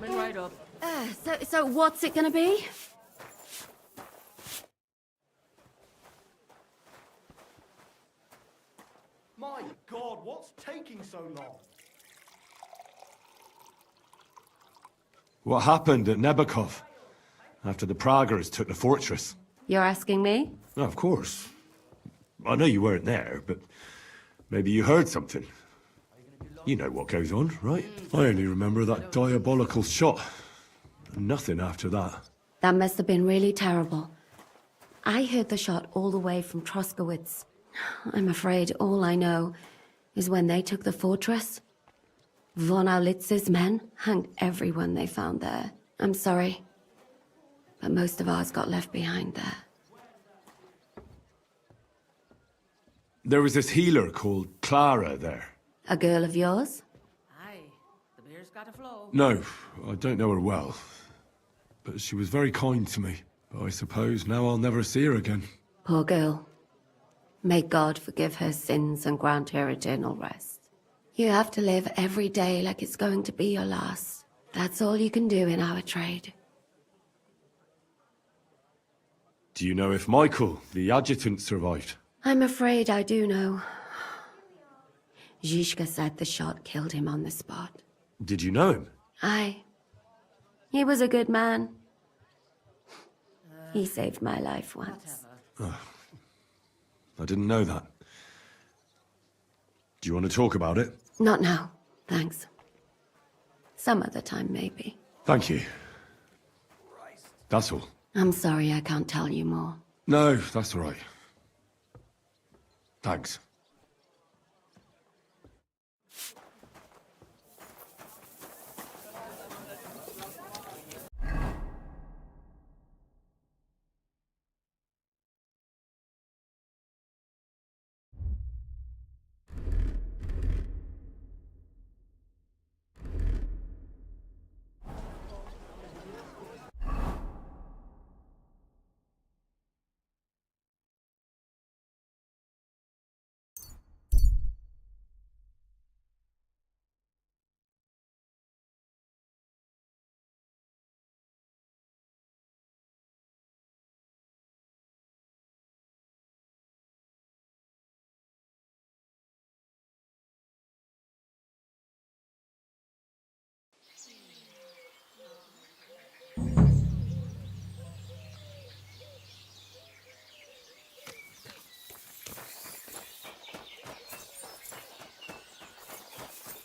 Coming right up. So what's it gonna be? My God, what's taking so long? What happened at Nebakov after the Praguers took the fortress? You're asking me? Oh, of course. I know you weren't there, but maybe you heard something. You know what goes on, right? I only remember that diabolical shot. Nothing after that. That must have been really terrible. I heard the shot all the way from Troskowitz. I'm afraid all I know is when they took the fortress, von Aulitz's men hanged everyone they found there. I'm sorry, but most of ours got left behind there. There was this healer called Clara there. A girl of yours? Aye, the beer's got to flow. No, I don't know her well. But she was very kind to me. But I suppose now I'll never see her again. Poor girl. May God forgive her sins and grant her eternal rest. You have to live every day like it's going to be your last. That's all you can do in our trade. Do you know if Michael, the adjutant, survived? I'm afraid I do know. Zizka said the shot killed him on the spot. Did you know him? Aye. He was a good man. He saved my life once. I didn't know that. Do you want to talk about it? Not now, thanks. Some other time, maybe. Thank you. That's all. I'm sorry I can't tell you more. No, that's all right. Thanks.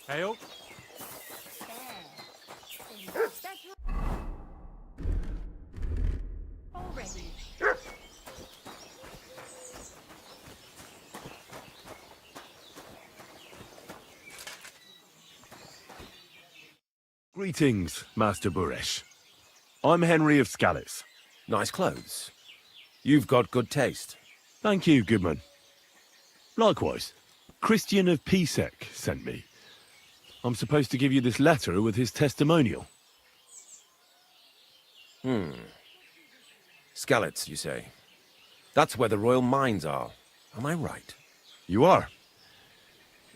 Hail. Already. Greetings, Master Buresh. I'm Henry of Skalitz. Nice clothes. You've got good taste. Thank you, Goodman. Likewise, Christian of Pisek sent me. I'm supposed to give you this letter with his testimonial. Skalitz, you say? That's where the royal mines are. Am I right? You are.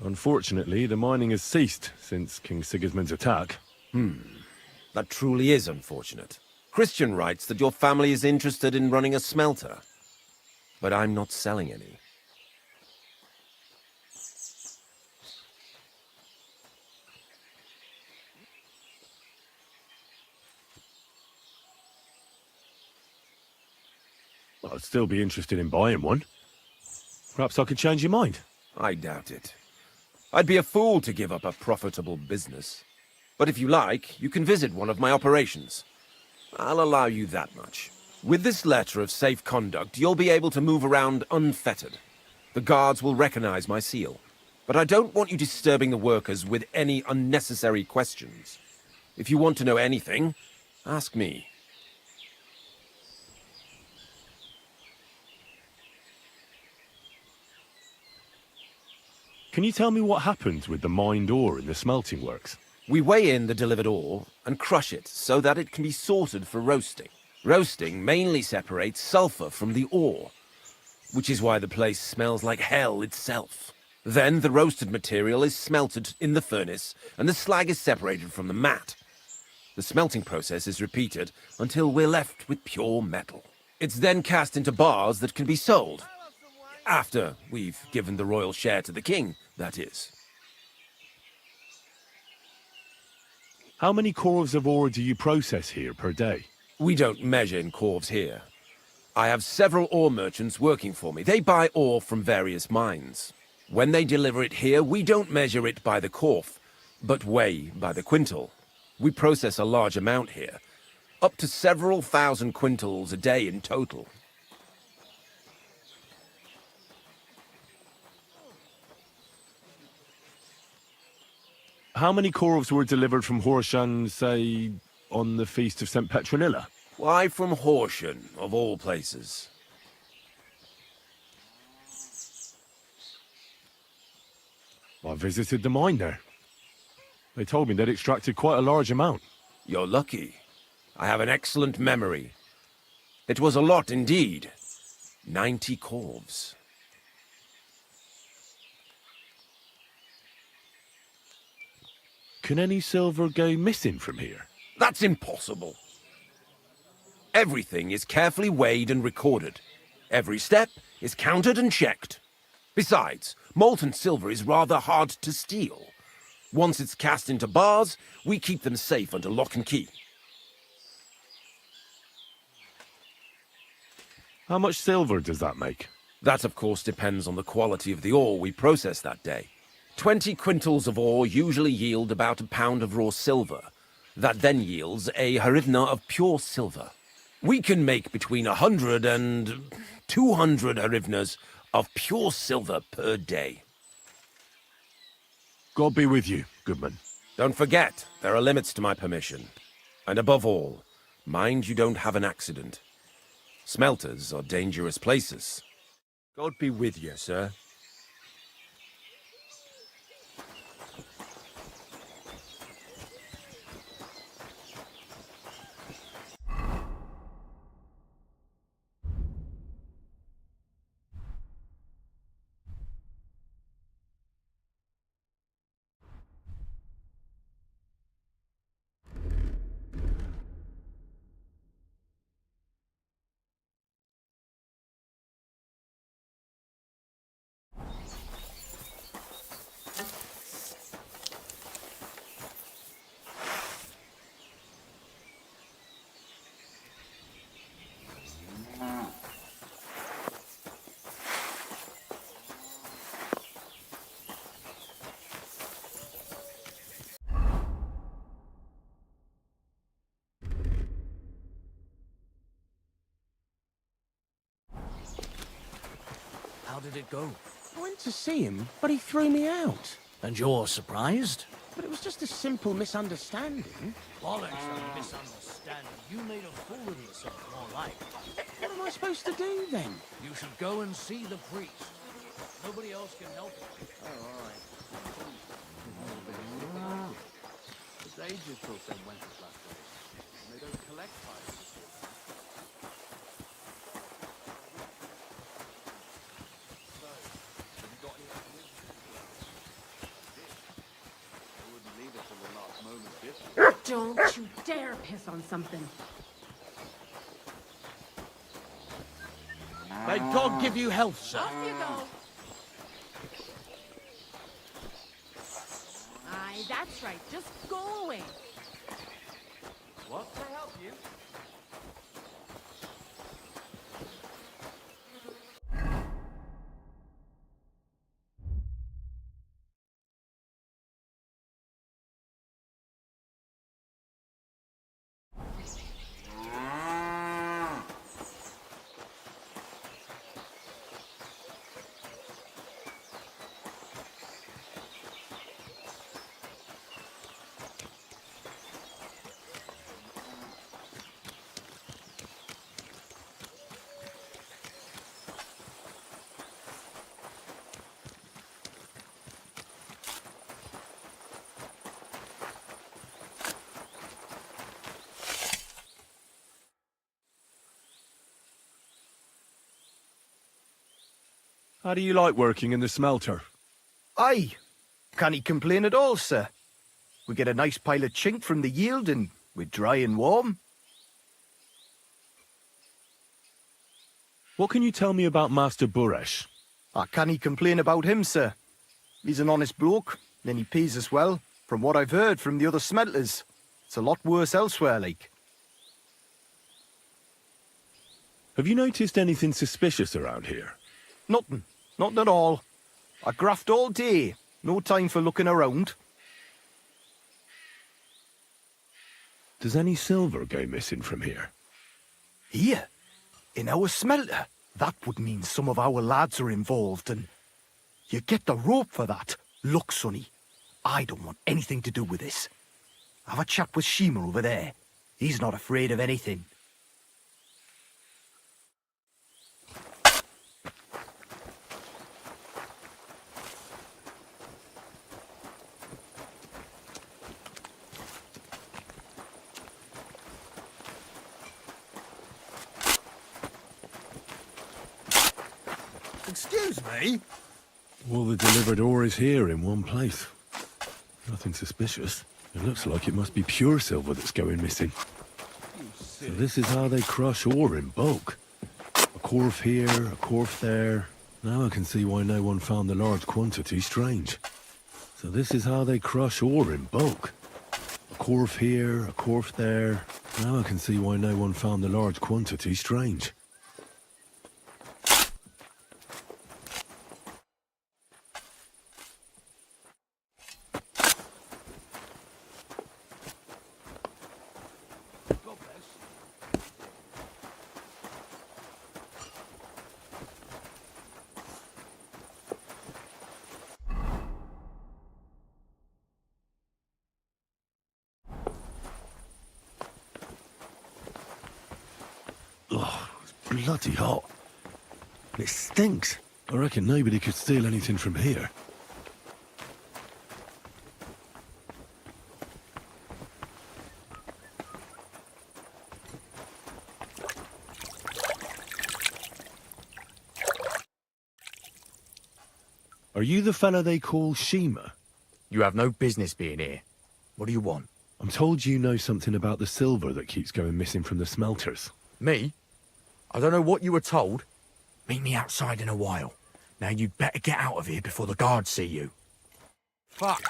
Unfortunately, the mining has ceased since King Sigismund's attack. That truly is unfortunate. Christian writes that your family is interested in running a smelter. But I'm not selling any. I'd still be interested in buying one. Perhaps I could change your mind. I doubt it. I'd be a fool to give up a profitable business. But if you like, you can visit one of my operations. I'll allow you that much. With this letter of safe conduct, you'll be able to move around unfettered. The guards will recognize my seal. But I don't want you disturbing the workers with any unnecessary questions. If you want to know anything, ask me. Can you tell me what happens with the mined ore in the smelting works? We weigh in the delivered ore and crush it so that it can be sorted for roasting. Roasting mainly separates sulfur from the ore, which is why the place smells like hell itself. Then the roasted material is smelted in the furnace and the slag is separated from the matte. The The smelting process is repeated until we're left with pure metal. It's then cast into bars that can be sold. After we've given the royal share to the king, that is. How many corves of ore do you process here per day? We don't measure in corves here. I have several ore merchants working for me. They buy ore from various mines. When they deliver it here, we don't measure it by the corf, but weigh by the quintal. We process a large amount here, up to several thousand quintals a day in total. How many corves were delivered from Horsham, say, on the feast of St. Petronilla? Why from Horsham, of all places? I visited the mine there. They told me they'd extracted quite a large amount. You're lucky. I have an excellent memory. It was a lot indeed. 90 corves. Can any silver go missing from here? That's impossible. Everything is carefully weighed and recorded. Every step is counted and checked. Besides, molten silver is rather hard to steal. Once it's cast into bars, we keep them safe under lock and key. How much silver does that make? That, of course, depends on the quality of the ore we process that day. 20 quintals of ore usually yield about a pound of raw silver. That then yields a hryvnia of pure silver. We can make between 100 and 200 hryvnias of pure silver per day. God be with you, Goodman. Don't forget, there are limits to my permission. And above all, mind you don't have an accident. Smelters are dangerous places. God be with you, sir. How did it go? I went to see him, but he threw me out. And you're surprised? But it was just a simple misunderstanding. Bollocks of a misunderstanding. You made a fool of yourself, more like. What am I supposed to do then? You should go and see the priest. Nobody else can help you. Oh, all right. It's ages till St. Wenceslaus goes, and they don't collect fires. So, have you got any ideas? I wouldn't leave it till the last moment, did you? Don't you dare piss on something. May God give you health, sir. Off you go. Aye, that's right. Just go away. What? Can I help you? How do you like working in the smelter? Aye. Can't complain at all, sir. We get a nice pile of chink from the yield and With dry and warm. What can you tell me about Master Buresh? I can't complain about him, sir. He's an honest bloke, and he pays us well, from what I've heard from the other smelters. It's a lot worse elsewhere, like. Have you noticed anything suspicious around here? Nothing. Nothing at all. I graft all day. No time for looking around. Does any silver go missing from here? Here? In our smelter? That would mean some of our lads are involved, and you get the rope for that. Look, Sonny, I don't want anything to do with this. Have a chat with Shima over there. He's not afraid of anything. Excuse me? All the delivered ore is here in one place. Nothing suspicious. It looks like it must be pure silver that's going missing. So this is how they crush ore in bulk. A corf here, a corf there. Now I can see why no one found the large quantity strange. So this is how they crush ore in bulk. A corf here, a corf there. Now I can see why no one found the large quantity strange. Oh, it's bloody hot. It stinks. I reckon nobody could steal anything from here. Are you the fella they call Shima? You have no business being here. What do you want? I'm told you know something about the silver that keeps going missing from the smelters. Me? I don't know what you were told. Meet me outside in a while. Now you'd better get out of here before the guards see you. Fuck.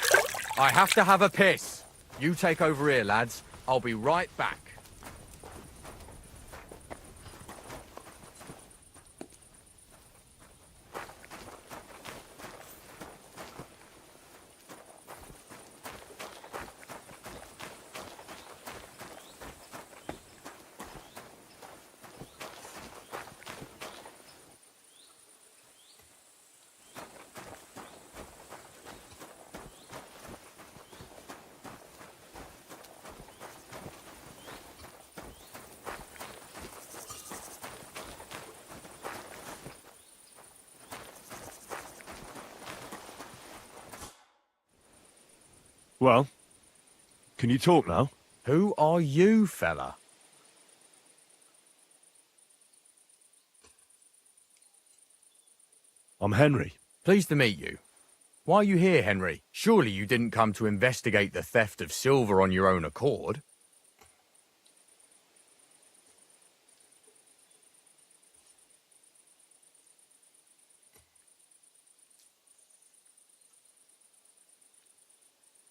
I have to have a piss. You take over here, lads. I'll be right back. Well, can you talk now? Who are you, fella? I'm Henry. Pleased to meet you. Why are you here, Henry? Surely you didn't come to investigate the theft of silver on your own accord?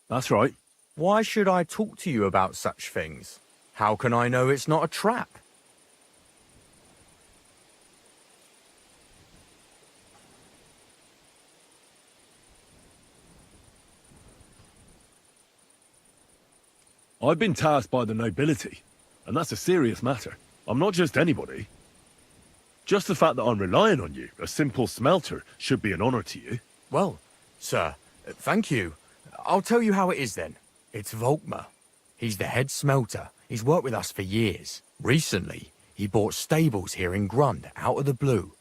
That's right. Why should I talk to you about such things? How can I know it's not a trap? I've been tasked by the nobility, and that's a serious matter. I'm not just anybody. Just the fact that I'm relying on you, a simple smelter, should be an honor to you. Well, sir, thank you. I'll tell you how it is then. It's Volkmar. He's the head smelter. He's worked with us for years. Recently, he bought stables here in Grund, out of the blue.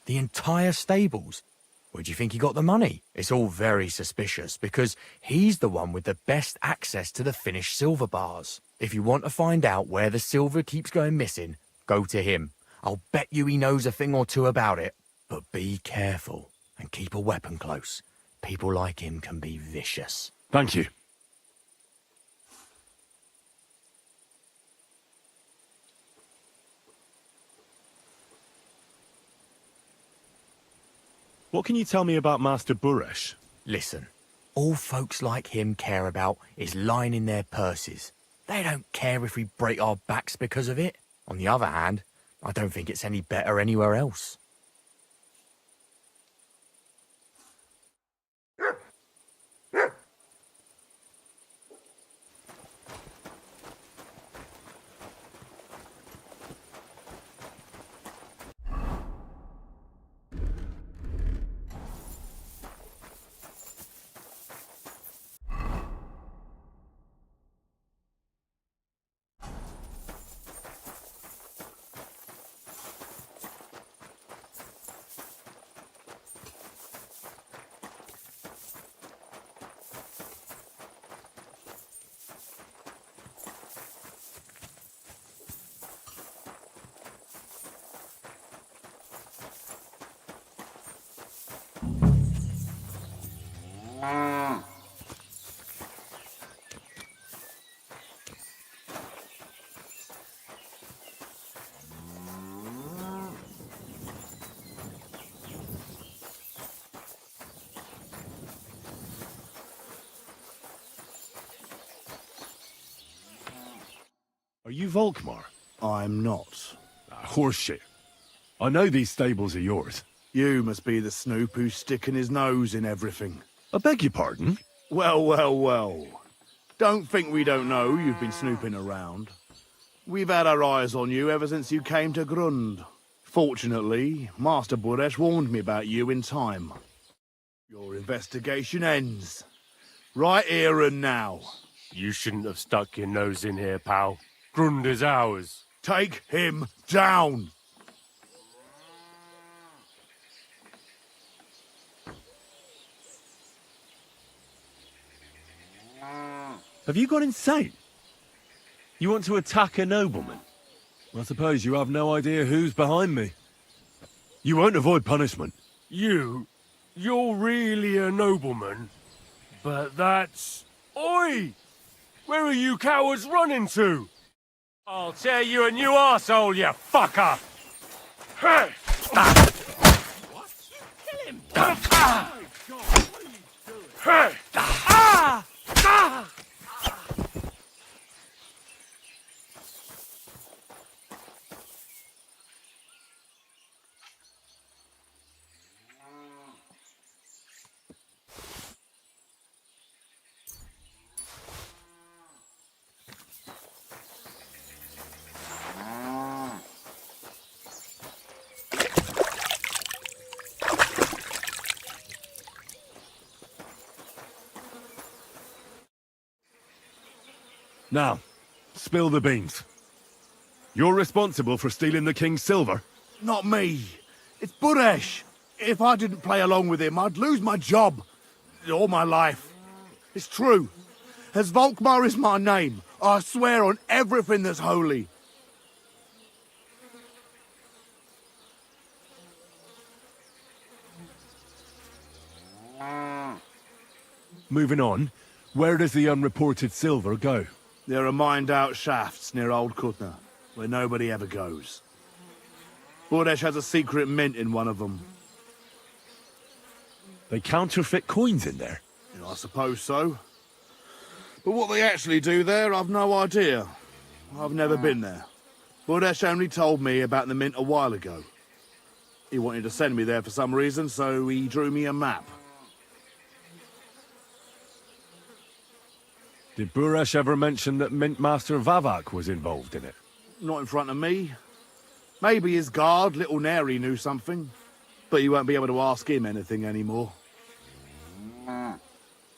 The entire stables. Where do you think he got the money? It's all very suspicious, because he's the one with the best access to the finished silver bars. If you want to find out where the silver keeps going missing, go to him. I'll bet you he knows a thing or two about it. But be careful, and keep a weapon close. People like him can be vicious. Thank you. What can you tell me about Master Buresh? Listen, all folks like him care about is lining their purses. They don't care if we break our backs because of it. On the other hand, I don't think it's any better anywhere else. Are you Volkmar? I'm not. Horseshit. I know these stables are yours. You must be the snoop who's sticking his nose in everything. I beg your pardon? Well, well, well. Don't think we don't know you've been snooping around. We've had our eyes on you ever since you came to Grund. Fortunately, Master Buresh warned me about you in time. Your investigation ends. Right here and now. You shouldn't have stuck your nose in here, pal. Grund is ours. Take him down! Have you gone insane? You want to attack a nobleman? I suppose you have no idea who's behind me. You won't avoid punishment. You're really a nobleman? But that's... Oi! Where are you cowards running to? I'll tear you a new arsehole, you fucker! Hey! What? Kill him! Ah! Hey! Ah! Ah! Now, spill the beans. You're responsible for stealing the king's silver? Not me. It's Buresh. If I didn't play along with him, I'd lose my job. All my life. It's true. As Volkmar is my name, I swear on everything that's holy. Moving on, where does the unreported silver go? There are mined-out shafts near Old Kutna, where nobody ever goes. Buresh has a secret mint in one of them. They counterfeit coins in there? Yeah, I suppose so. But what they actually do there, I've no idea. I've never been there. Buresh only told me about the mint a while ago. He wanted to send me there for some reason, so he drew me a map. Did Buresh ever mention that Mint Master Vavak was involved in it? Not in front of me. Maybe his guard, Little Neri, knew something. But you won't be able to ask him anything anymore.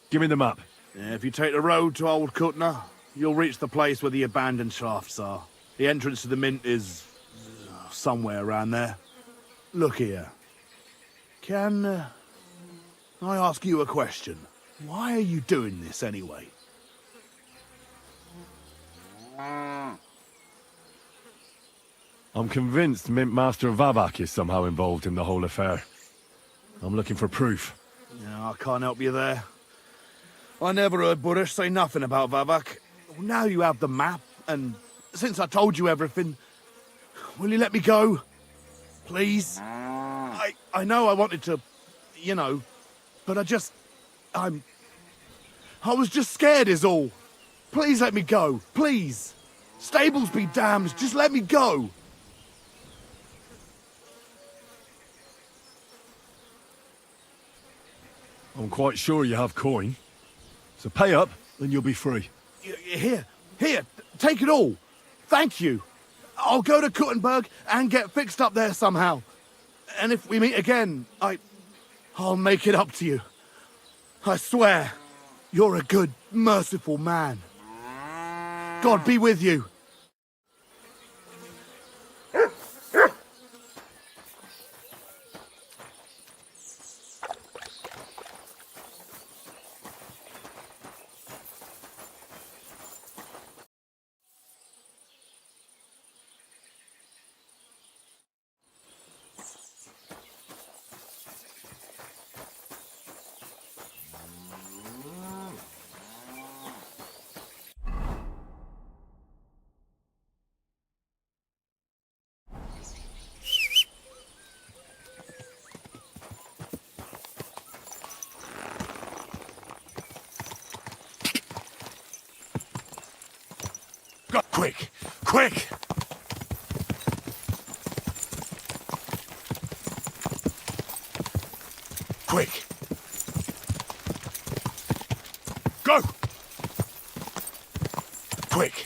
Give me the map. Yeah, if you take the road to Old Kutna, you'll reach the place where the abandoned shafts are. The entrance to the mint is... somewhere around there. Look here. Can... I ask you a question? Why are you doing this anyway? I'm convinced Mint Master Vavak is somehow involved in the whole affair. I'm looking for proof. Yeah, I can't help you there. I never heard Buresh say nothing about Vavak. Now you have the map, and since I told you everything, will you let me go? Please? I know I wanted to you know. But I was just scared is all. Please let me go, please. Stables be damned, just let me go. I'm quite sure you have coin. So pay up, and you'll be free. Here, take it all. Thank you. I'll go to Kuttenberg and get fixed up there somehow. And if we meet again, I'll make it up to you. I swear, you're a good, merciful man. God be with you. Go, quick! Quick! Quick! Go! Quick!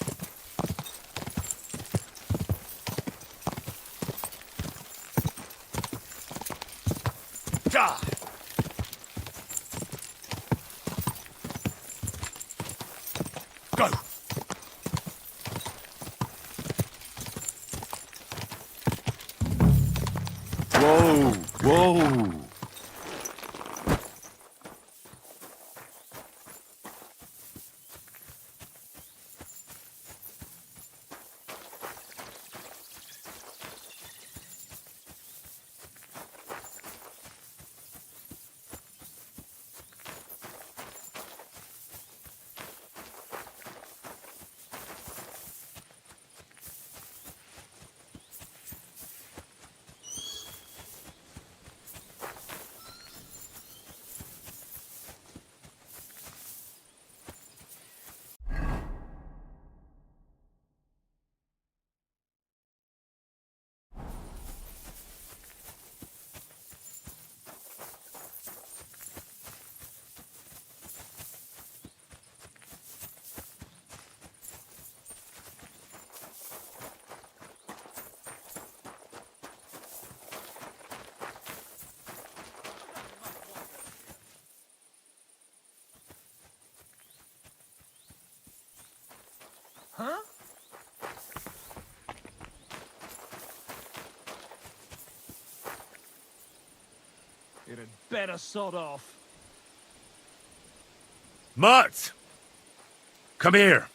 Ah! Go! Whoa, whoa. Huh? It had better sod off. Mutt! Come here!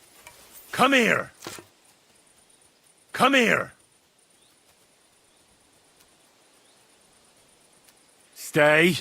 Come here! Come here! Stay.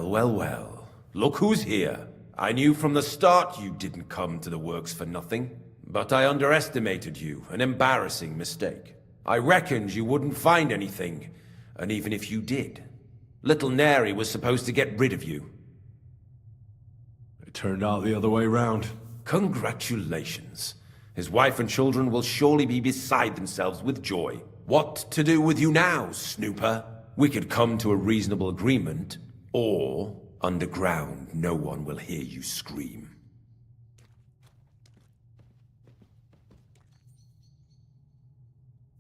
Well, well, well. Look who's here. I knew from the start you didn't come to the works for nothing. But I underestimated you, an embarrassing mistake. I reckoned you wouldn't find anything, and even if you did, little Neri was supposed to get rid of you. It turned out the other way round. Congratulations. His wife and children will surely be beside themselves with joy. What to do with you now, snooper? We could come to a reasonable agreement, or underground no one will hear you scream.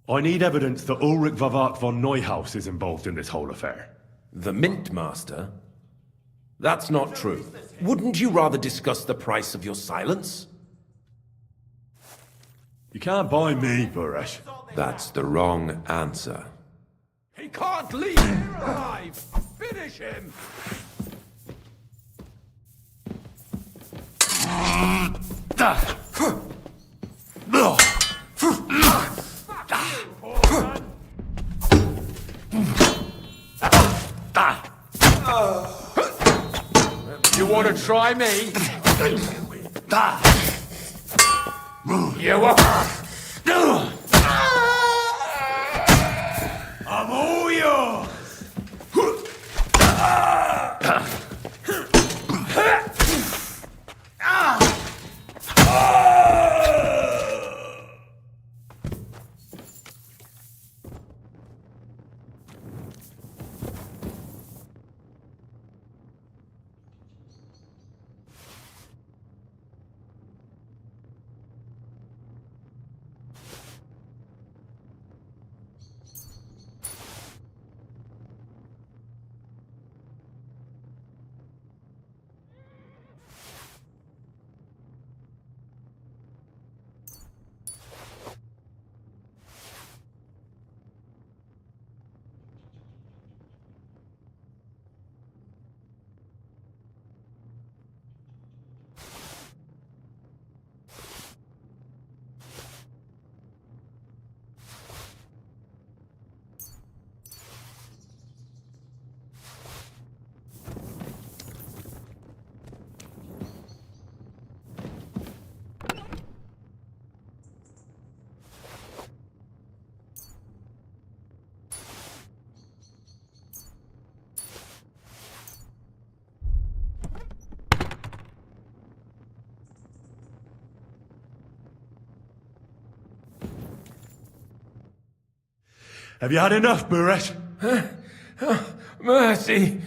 I need evidence that Ulrich Vavart von Neuhaus is involved in this whole affair. The Mint Master? That's not true. Wouldn't you rather discuss the price of your silence? You can't buy me, Buresh. That's the wrong answer. He can't leave here alive! Finish him! You want to try me? You are. I'm all yours. Have you had enough, Buresh? Mercy!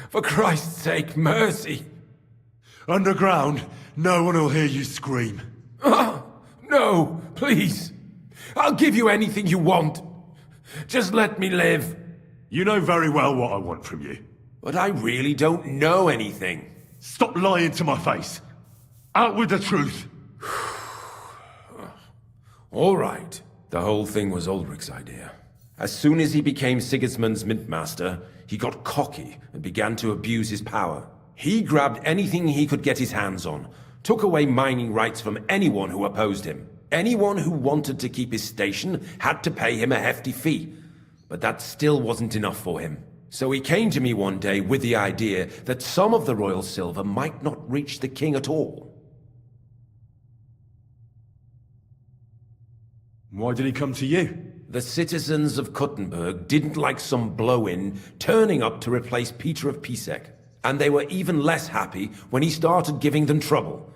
For Christ's sake, mercy! Underground, no one will hear you scream. No, please! I'll give you anything you want. Just let me live. You know very well what I want from you. But I really don't know anything. Stop lying to my face. Out with the truth. All right. The whole thing was Ulrich's idea. As soon as he became Sigismund's Mintmaster, he got cocky and began to abuse his power. He grabbed anything he could get his hands on, took away mining rights from anyone who opposed him. Anyone who wanted to keep his station had to pay him a hefty fee. But that still wasn't enough for him. So he came to me one day with the idea that some of the royal silver might not reach the king at all. Why did he come to you? The citizens of Kuttenberg didn't like some blow-in turning up to replace Peter of Pisek, and they were even less happy when he started giving them trouble.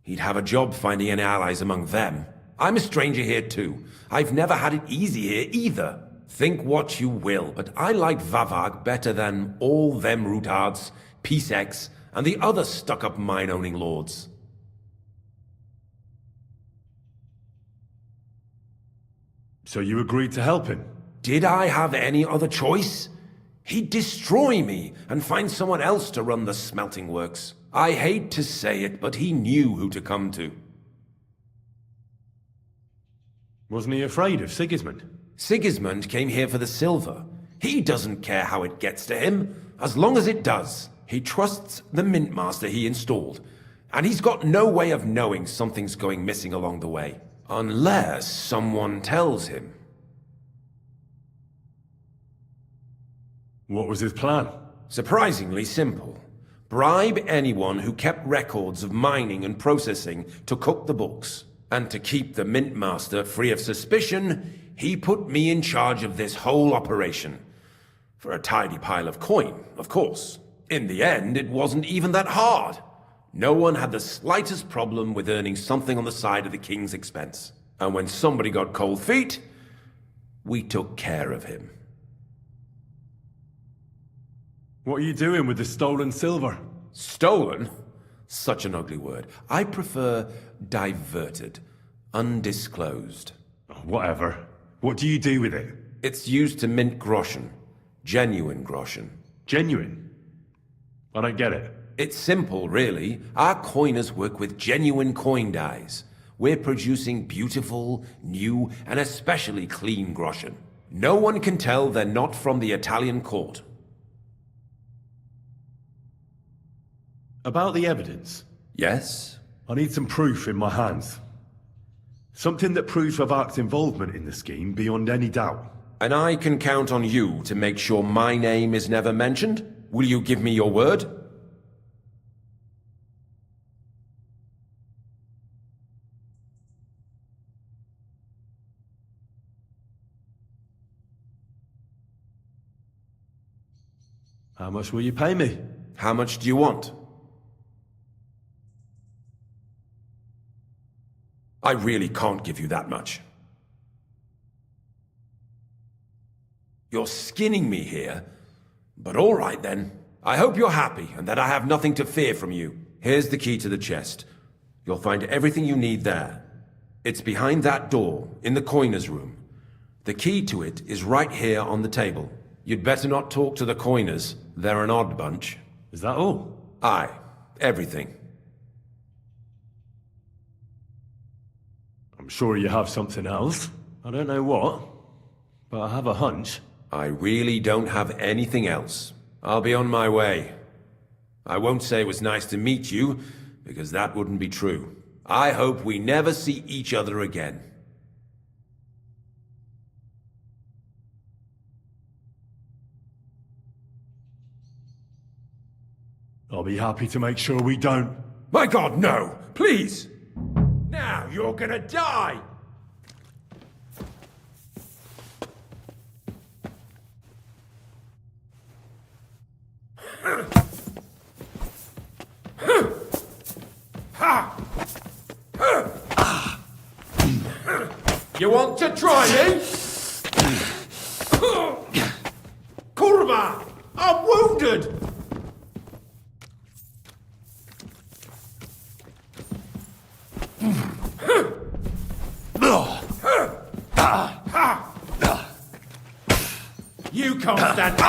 He'd have a job finding any allies among them. I'm a stranger here too. I've never had it easy here either. Think what you will, but I like Vavag better than all them Ruthards, Piseks, and the other stuck-up mine-owning lords. So you agreed to help him? Did I have any other choice? He'd destroy me and find someone else to run the smelting works. I hate to say it, but he knew who to come to. Wasn't he afraid of Sigismund? Sigismund came here for the silver. He doesn't care how it gets to him, as long as it does. He trusts the Mint Master he installed, and he's got no way of knowing something's going missing along the way. Unless someone tells him. What was his plan? Surprisingly simple. Bribe anyone who kept records of mining and processing to cook the books. And to keep the mint master free of suspicion, he put me in charge of this whole operation. For a tidy pile of coin, of course. In the end, it wasn't even that hard. No one had the slightest problem with earning something on the side of the king's expense. And when somebody got cold feet, we took care of him. What are you doing with the stolen silver? Stolen? Such an ugly word. I prefer diverted, undisclosed. Whatever. What do you do with it? It's used to mint groschen. Genuine groschen. Genuine? I don't get it. It's simple, really. Our coiners work with genuine coin dies. We're producing beautiful, new, and especially clean groschen. No one can tell they're not from the Italian court. About the evidence? Yes? I need some proof in my hands. Something that proves Ravak's involvement in the scheme beyond any doubt. And I can count on you to make sure my name is never mentioned? Will you give me your word? How much will you pay me? How much do you want? I really can't give you that much. You're skinning me here, but all right then. I hope you're happy and that I have nothing to fear from you. Here's the key to the chest. You'll find everything you need there. It's behind that door, in the coiner's room. The key to it is right here on the table. You'd better not talk to the coiners. They're an odd bunch. Is that all? Aye, everything. I'm sure you have something else. I don't know what, but I have a hunch. I really don't have anything else. I'll be on my way. I won't say it was nice to meet you, because that wouldn't be true. I hope we never see each other again. I'll be happy to make sure we don't. My God, no! Please! Now you're gonna die! You want to try me? Kurva! I'm wounded! You can't stand.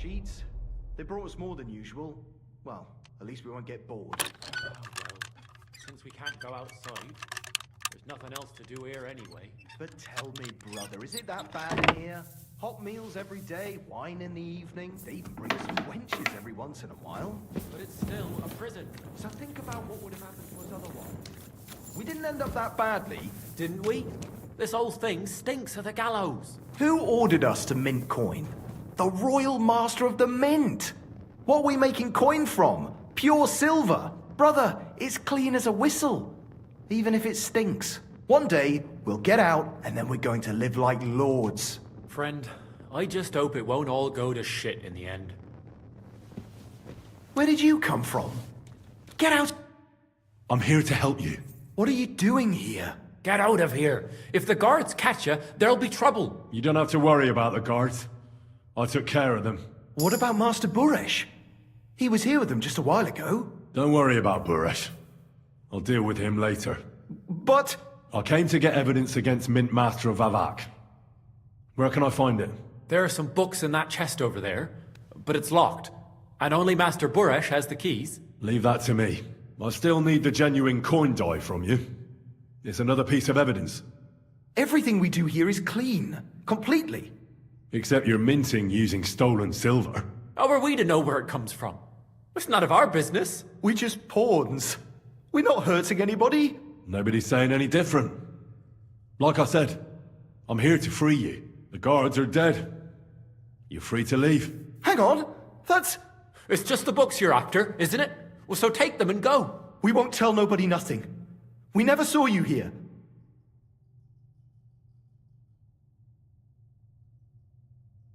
Sheets? They brought us more than usual. Well, at least we won't get bored. Oh, well, since we can't go outside, there's nothing else to do here anyway. But tell me, brother, is it that bad in here? Hot meals every day, wine in the evening. They even bring us some wenches every once in a while. But it's still a prison. So think about what would have happened to us otherwise. We didn't end up that badly. Didn't we? This whole thing stinks of the gallows. Who ordered us to mint coin? The Royal Master of the Mint! What are we making coin from? Pure silver! Brother, it's clean as a whistle. Even if it stinks. One day, we'll get out, and then we're going to live like lords. Friend, I just hope it won't all go to shit in the end. Where did you come from? Get out! I'm here to help you. What are you doing here? Get out of here. If the guards catch you, there'll be trouble. You don't have to worry about the guards. I took care of them. What about Master Buresh? He was here with them just a while ago. Don't worry about Buresh. I'll deal with him later. But... I came to get evidence against Mint Master Vavak. Where can I find it? There are some books in that chest over there, but it's locked. And only Master Buresh has the keys. Leave that to me. I still need the genuine coin die from you. It's another piece of evidence. everything we do here is clean. Completely. Except you're minting using stolen silver. How are we to know where it comes from? It's none of our business. We're just pawns. We're not hurting anybody. Nobody's saying any different. Like I said, I'm here to free you. The guards are dead. You're free to leave. Hang on. That's... It's just the books you're after, isn't it? Well, so take them and go. We won't tell nobody nothing. We never saw you here.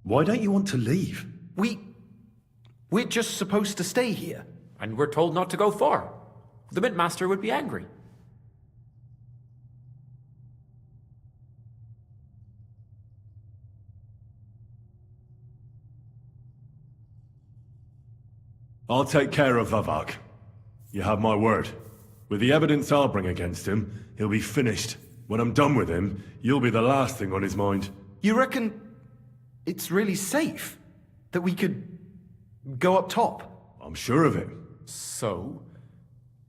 Why don't you want to leave? We're just supposed to stay here. And we're told not to go far. The Mint Master would be angry. I'll take care of Vavak. You have my word. With the evidence I'll bring against him, he'll be finished. When I'm done with him, you'll be the last thing on his mind. You reckon it's really safe that we could go up top? I'm sure of it. So,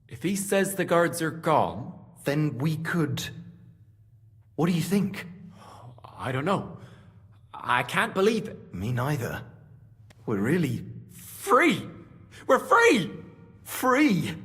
if he says the guards are gone... Then we could... What do you think? I don't know. I can't believe it. Me neither. We're really... Free! We're free! Free!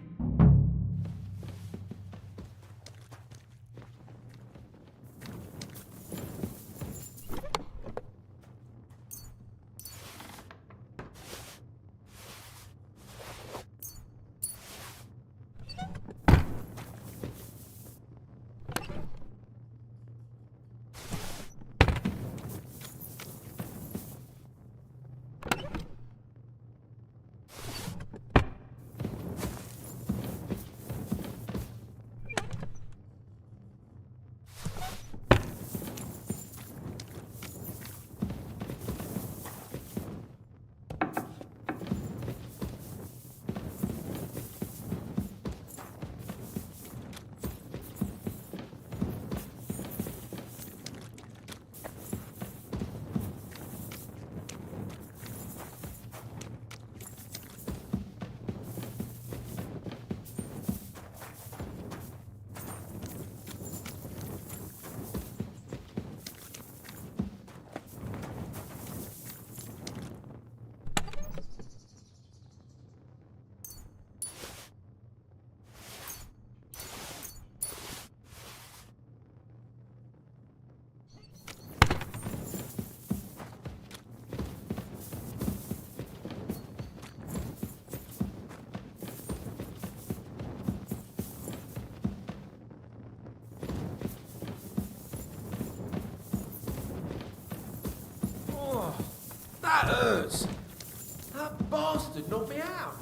That hurts. That bastard knocked me out.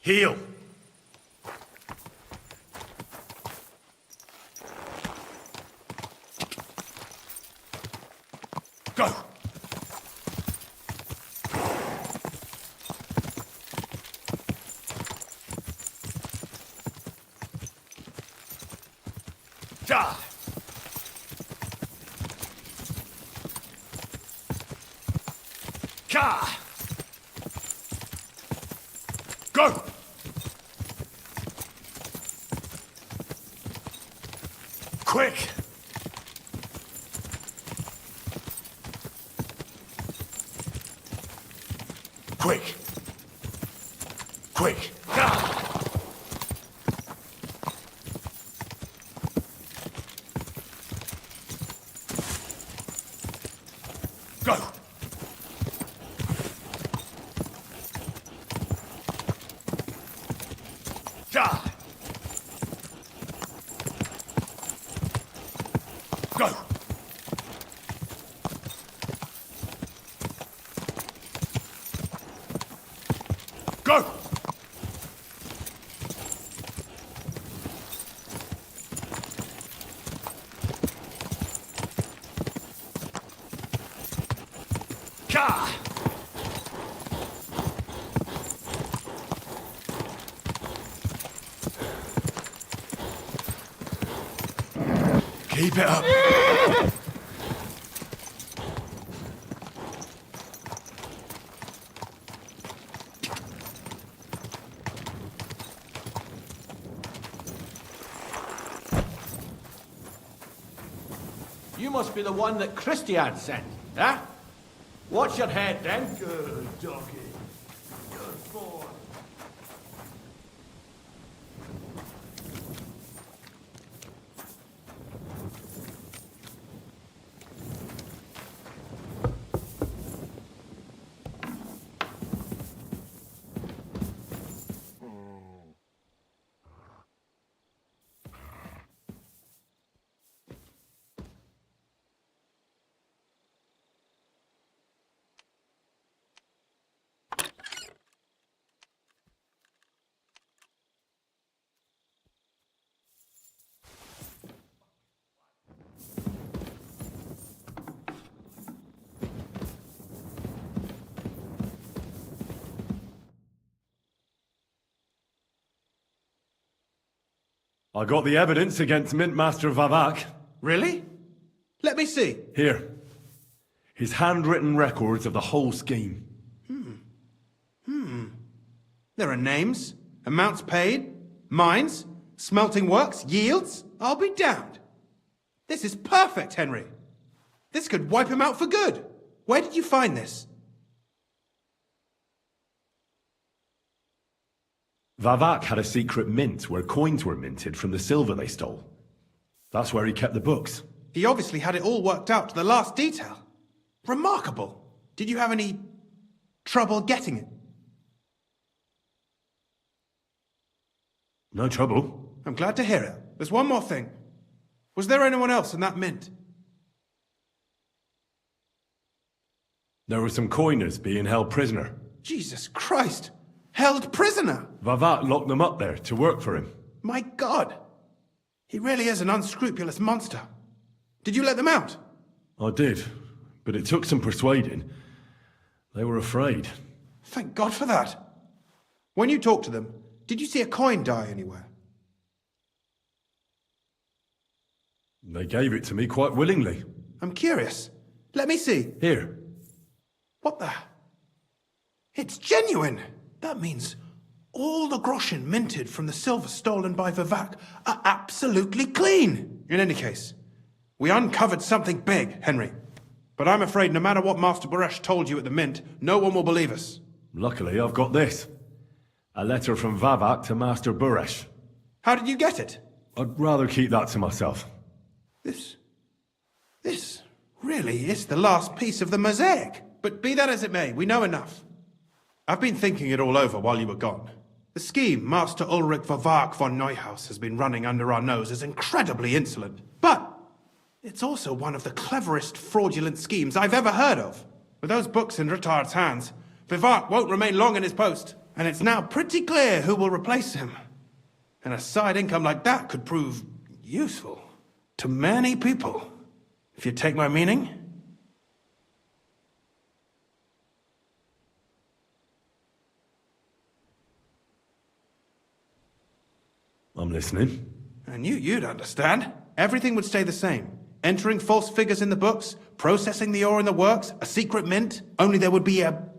Heal! Go! Ja! Ka! Go! Quick! Quick! Quick! Ah! Go! Ja! Go! Go! Ka! Keep it up. You must be the one that Christian sent, huh? Watch your head, then. Good doggy. Good boy. I got the evidence against Mintmaster Vavak. Really? Let me see. Here. His handwritten records of the whole scheme. There are names, amounts paid, mines, smelting works, yields. I'll be damned. This is perfect, Henry. This could wipe him out for good. Where did you find this? Vavak had a secret mint where coins were minted from the silver they stole. That's where he kept the books. He obviously had it all worked out to the last detail. Remarkable. Did you have any trouble getting it? No trouble. I'm glad to hear it. There's one more thing. Was there anyone else in that mint? There were some coiners being held prisoner. Jesus Christ! Held prisoner! Vavak locked them up there to work for him. My God! He really is an unscrupulous monster. Did you let them out? I did, but it took some persuading. They were afraid. Thank God for that. When you talked to them, did you see a coin die anywhere? They gave it to me quite willingly. I'm curious. Let me see. Here. What the? It's genuine! That means all the groschen minted from the silver stolen by Vavak are absolutely clean! In any case, we uncovered something big, Henry. But I'm afraid no matter what Master Boresh told you at the mint, no one will believe us. Luckily, I've got this. A letter from Vavak to Master Boresh. How did you get it? I'd rather keep that to myself. This really is the last piece of the mosaic. But be that as it may, we know enough. I've been thinking it all over while you were gone. The scheme Master Ulrich Vavak von Neuhaus has been running under our nose is incredibly insolent. But it's also one of the cleverest fraudulent schemes I've ever heard of. With those books in Ruthard's hands, Vavak won't remain long in his post. And it's now pretty clear who will replace him. And a side income like that could prove useful to many people, if you take my meaning. I'm listening. I knew you'd understand. Everything would stay the same. Entering false figures in the books, processing the ore in the works, a secret mint. Only there would be a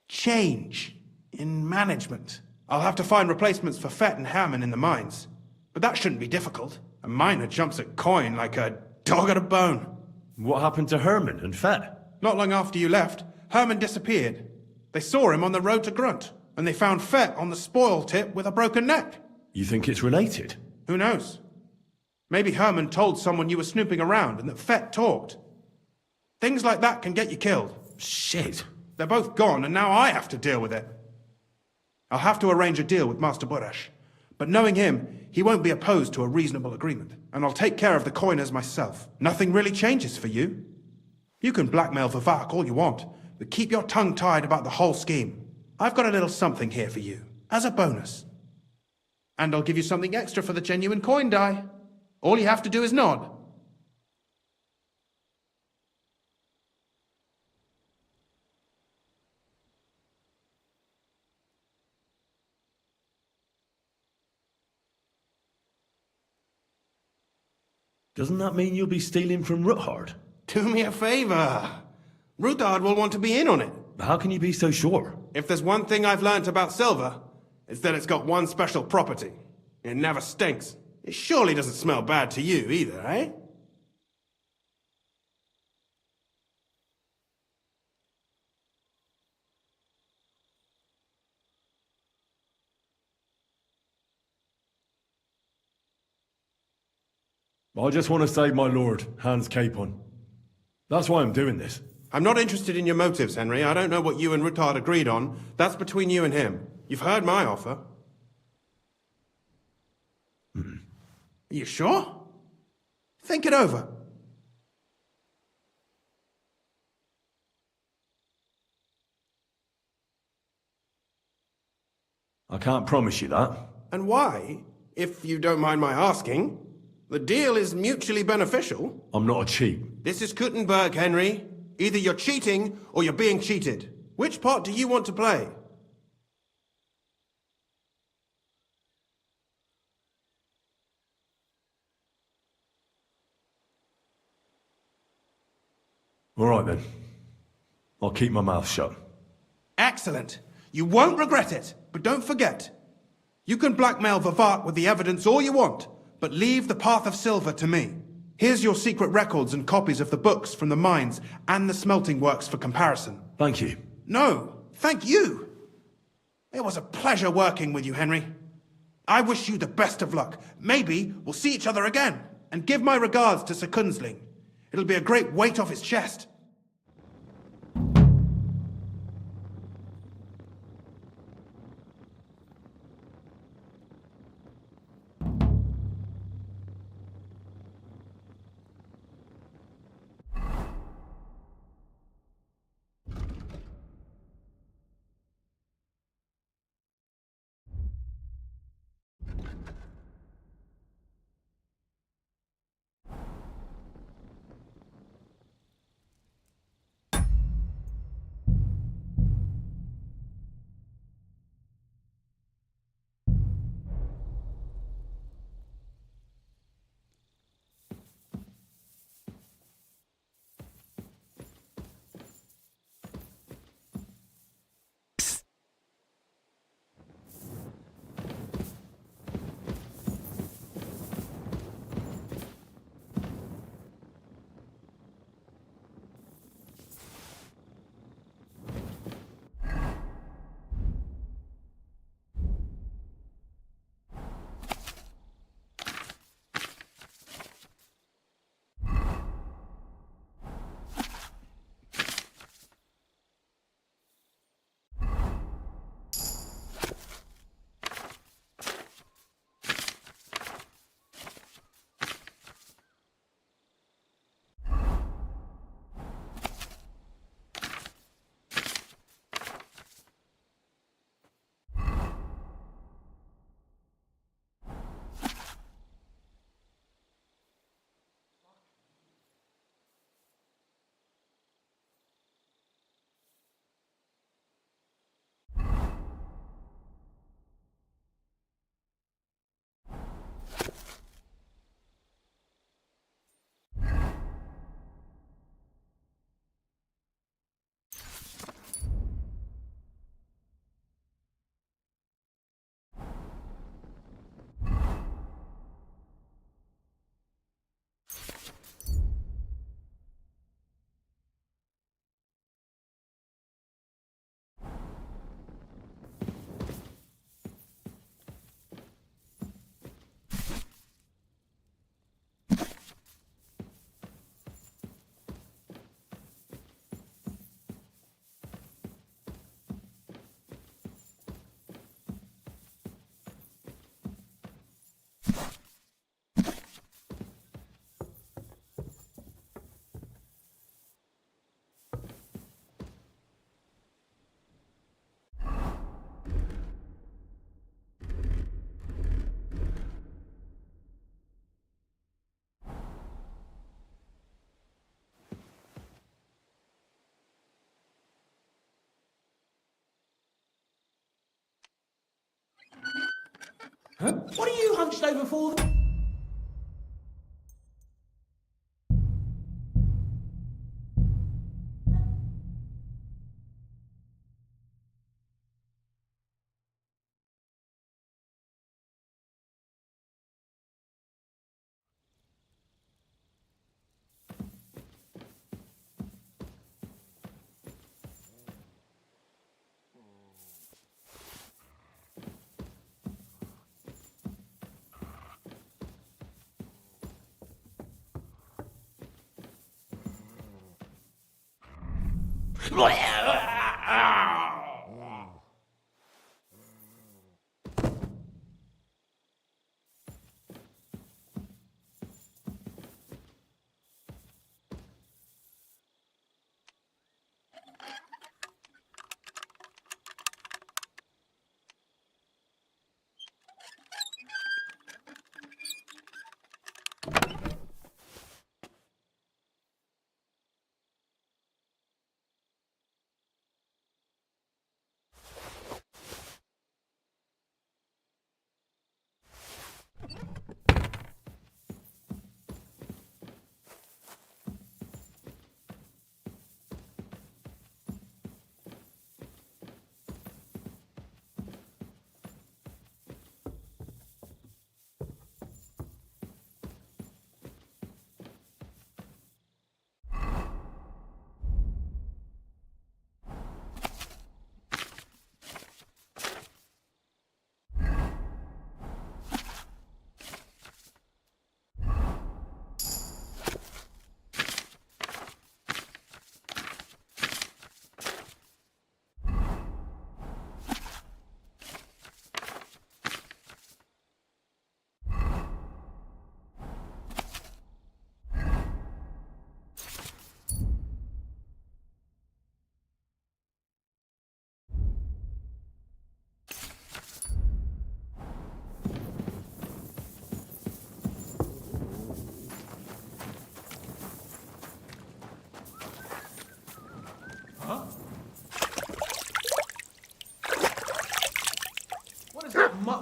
change in management. I'll have to find replacements for Fett and Hammond in the mines. But that shouldn't be difficult. A miner jumps at coin like a dog at a bone. What happened to Herman and Fett? Not long after you left, Herman disappeared. They saw him on the road to Grunt, and they found Fett on the spoil tip with a broken neck. You think it's related? Who knows? Maybe Herman told someone you were snooping around and that Fett talked. Things like that can get you killed. Shit. They're both gone, and now I have to deal with it. I'll have to arrange a deal with Master Burash. But knowing him, he won't be opposed to a reasonable agreement. And I'll take care of the coiners myself. Nothing really changes for you. You can blackmail Vivak all you want, but keep your tongue tied about the whole scheme. I've got a little something here for you, as a bonus. And I'll give you something extra for the genuine coin die. All you have to do is nod. Doesn't that mean you'll be stealing from Ruthard? Do me a favor. Ruthard will want to be in on it. How can you be so sure? If there's one thing I've learnt about silver, it's that it's got one special property. It never stinks. It surely doesn't smell bad to you either, eh? I just want to save my lord, Hans Capon. That's why I'm doing this. I'm not interested in your motives, Henry. I don't know what you and Ruthard agreed on. That's between you and him. You've heard my offer. Are you sure? Think it over. I can't promise you that. And why, if you don't mind my asking? The deal is mutually beneficial. I'm not a cheat. This is Kuttenberg, Henry. Either you're cheating or you're being cheated. Which part do you want to play? All right then. I'll keep my mouth shut. Excellent. You won't regret it. But don't forget, you can blackmail Vivak with the evidence all you want, but leave the path of silver to me. Here's your secret records and copies of the books from the mines and the smelting works for comparison. Thank you. No, thank you. It was a pleasure working with you, Henry. I wish you the best of luck. Maybe we'll see each other again. And give my regards to Sir Kunzlin. It'll be a great weight off his chest. What are you hunched over for?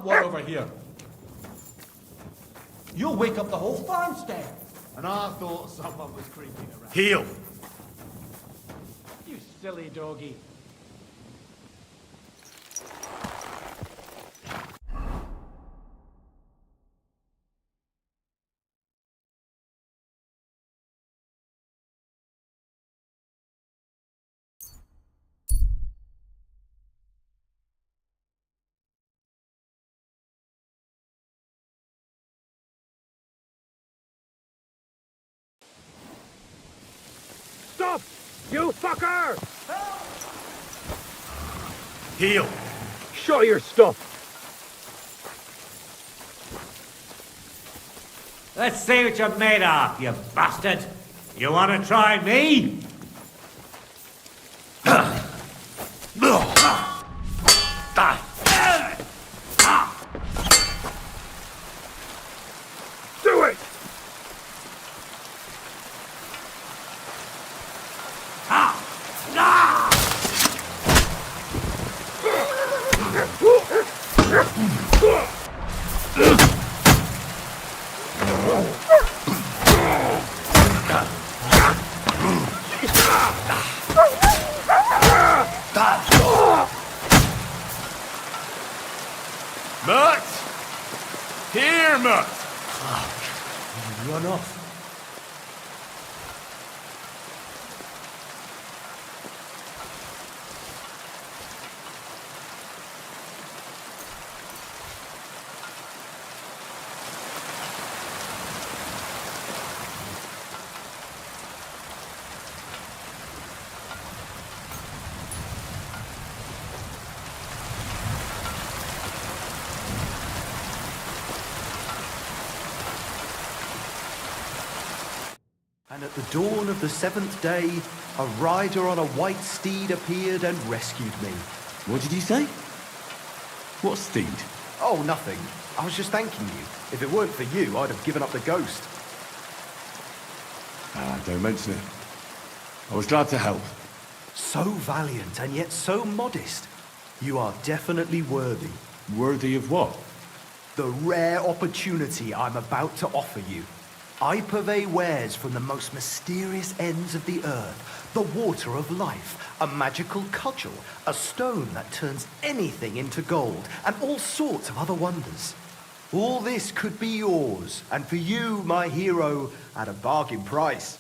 What over here? You'll wake up the whole farmstead. And I thought someone was creeping around. Heel! You silly doggy. Stop! You fucker! Heel! Show your stuff! Let's see what you're made of, you bastard. You want to try me? Do it! Mutt! Here, Mutt! Run off. And at the dawn of the seventh day, a rider on a white steed appeared and rescued me. What did you say? What steed? Oh, nothing. I was just thanking you. If it weren't for you, I'd have given up the ghost. Don't mention it. I was glad to help. So valiant and yet so modest. You are definitely worthy. Worthy of what? the rare opportunity I'm about to offer you. I purvey wares from the most mysterious ends of the earth. The water of life, a magical cudgel, a stone that turns anything into gold, and all sorts of other wonders. All this could be yours, and for you, my hero, at a bargain price.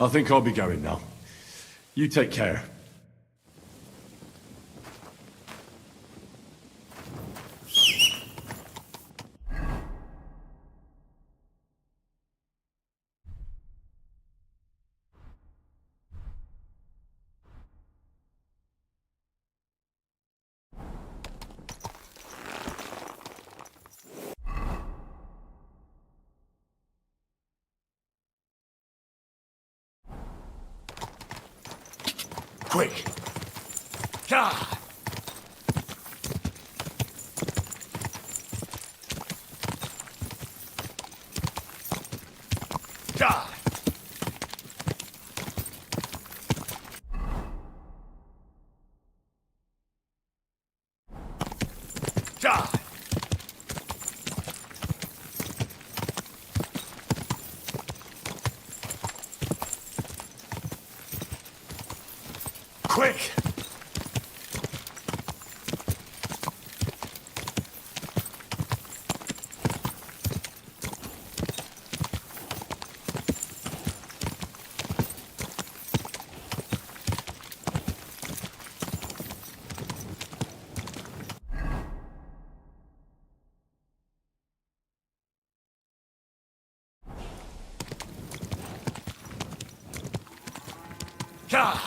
I think I'll be going now. You take care. Quick! God! God! God! Quick! God!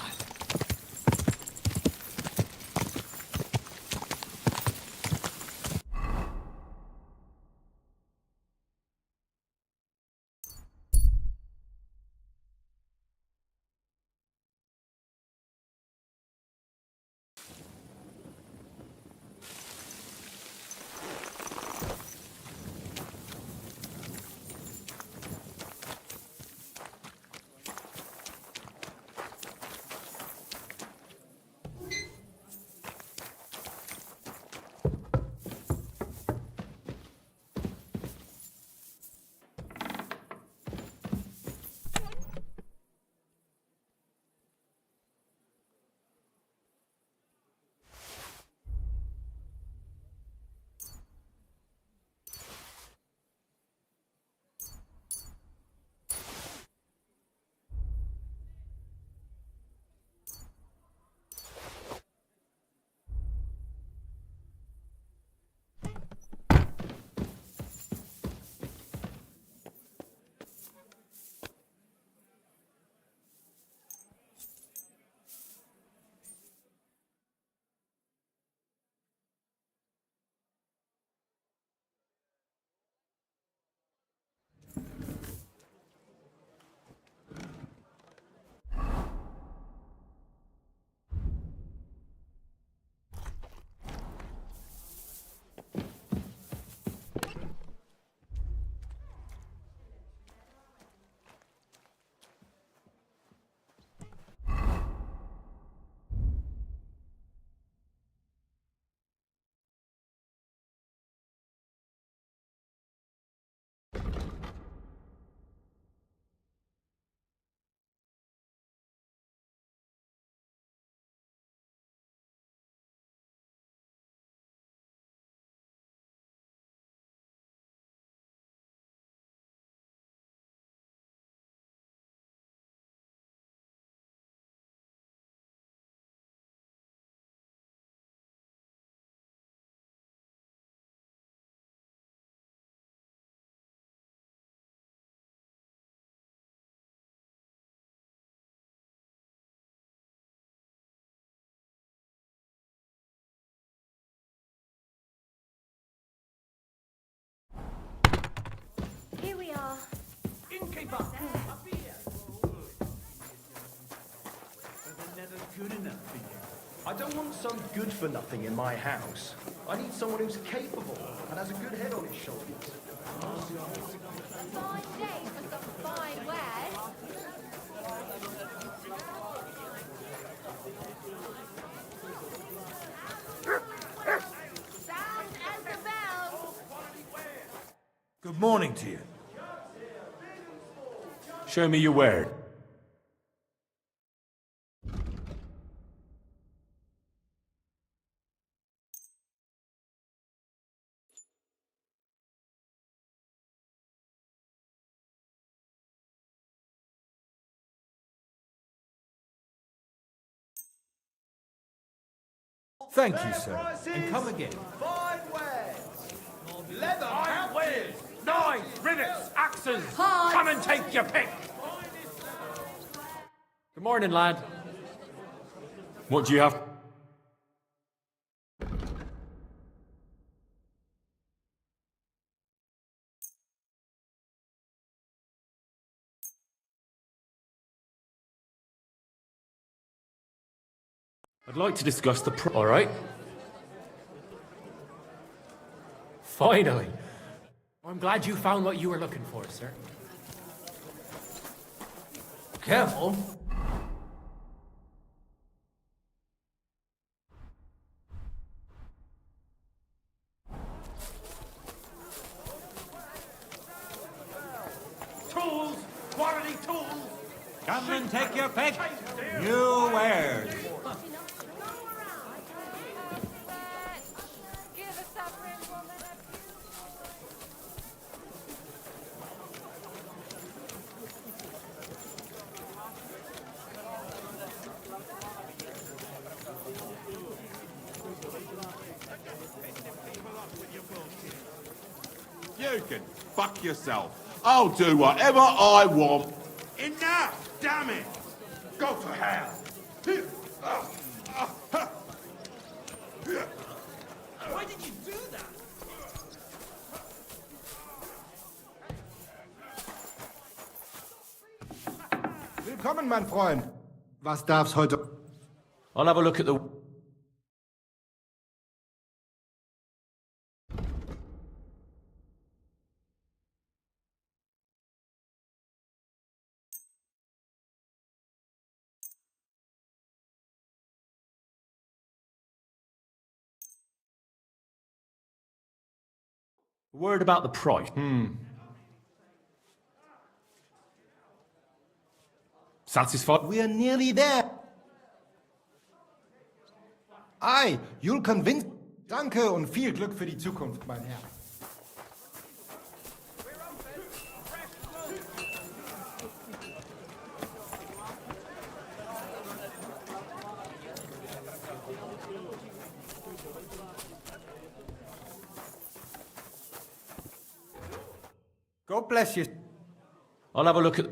I don't want some good-for-nothing in my house. I need someone who's capable and has a good head on his shoulders. Fine day for some fine wares. Sound as the bell. Good morning to you. Show me your word. Thank you, sir. And come again. Fine wares! Leather Iron wares, knives, rivets, axes. Hi. Come and take your pick. Good morning, lad. What do you have? I'd like to discuss the all right. Finally. I'm glad you found what you were looking for, sir. Careful. Tools! Quality tools! Come and take your pick. New wares. Give a suffering woman a You can fuck yourself. I'll do whatever I want. Enough! Damn it! Go to hell! Why did you do that? Willkommen, mein Freund. Was darf's heute? I'll have a look at the... Word about the price. Satisfied? We're nearly there. Ei, you'll convince... Danke und viel Glück für die Zukunft, mein Herr. God bless you. I'll have a look at...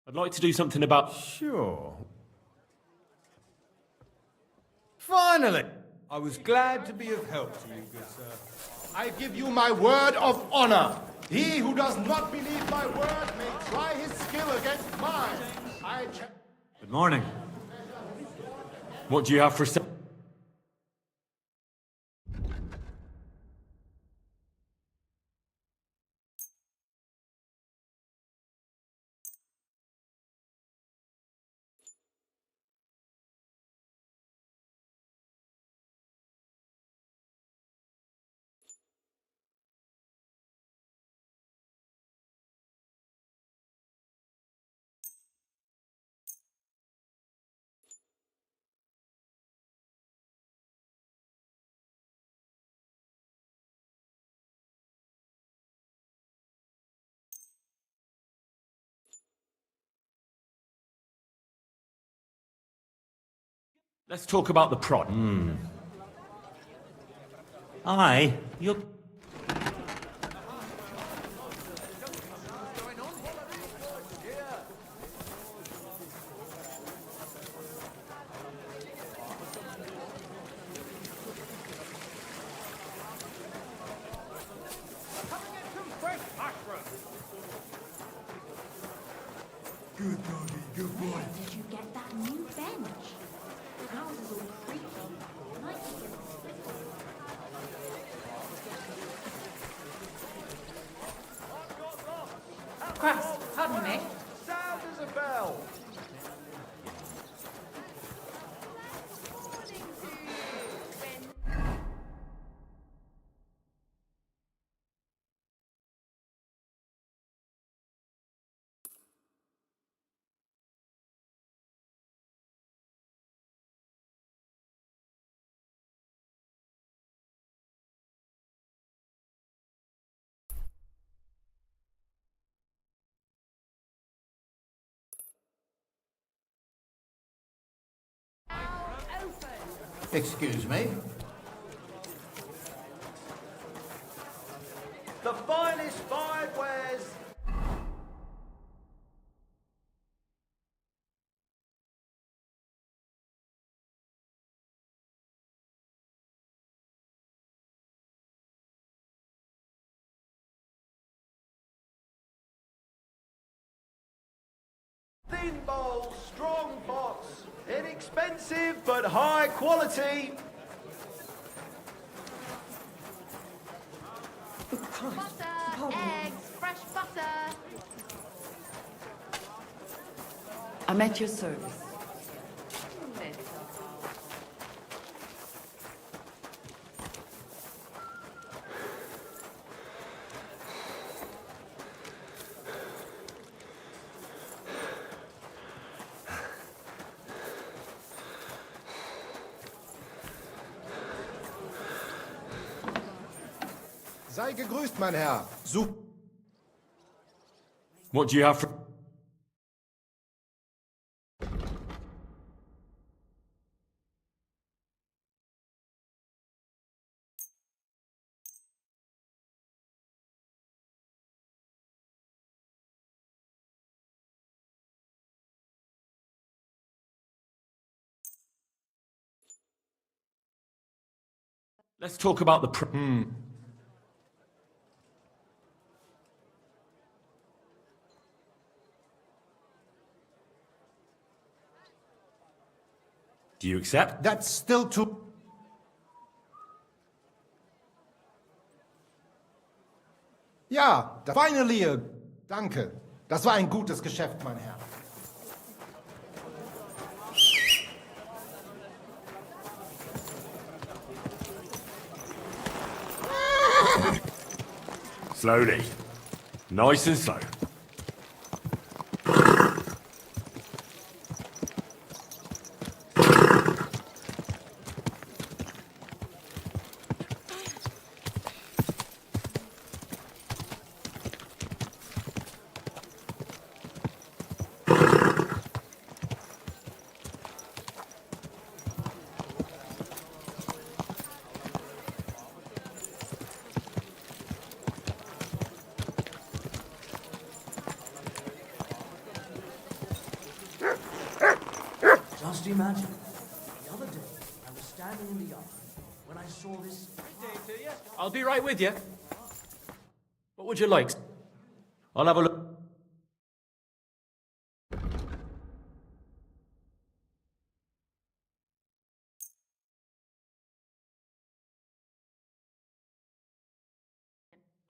I'd like to do something about... Sure. Finally! I was glad to be of help to you, good sir. I give you my word of honor. He who does not believe my word may try his skill against mine. Good morning. What do you have for... Let's talk about the prod. Aye, you... request. Pardon me. Sound as a bell. Excuse me? The finest five wares. Thin bowls, strong pots, inexpensive but high quality. Butter, eggs, fresh butter. I'm at your service. Sei gegrüßt, mein Herr. What do you have for... Let's talk about the... Do you accept? That's still too... Ja, finally, danke. Das war ein gutes Geschäft, mein Herr. Slowly. Nice and slow. Just imagine, the other day, I was standing in the yard when I saw this... I'll be right with you. What would you like? I'll have a look.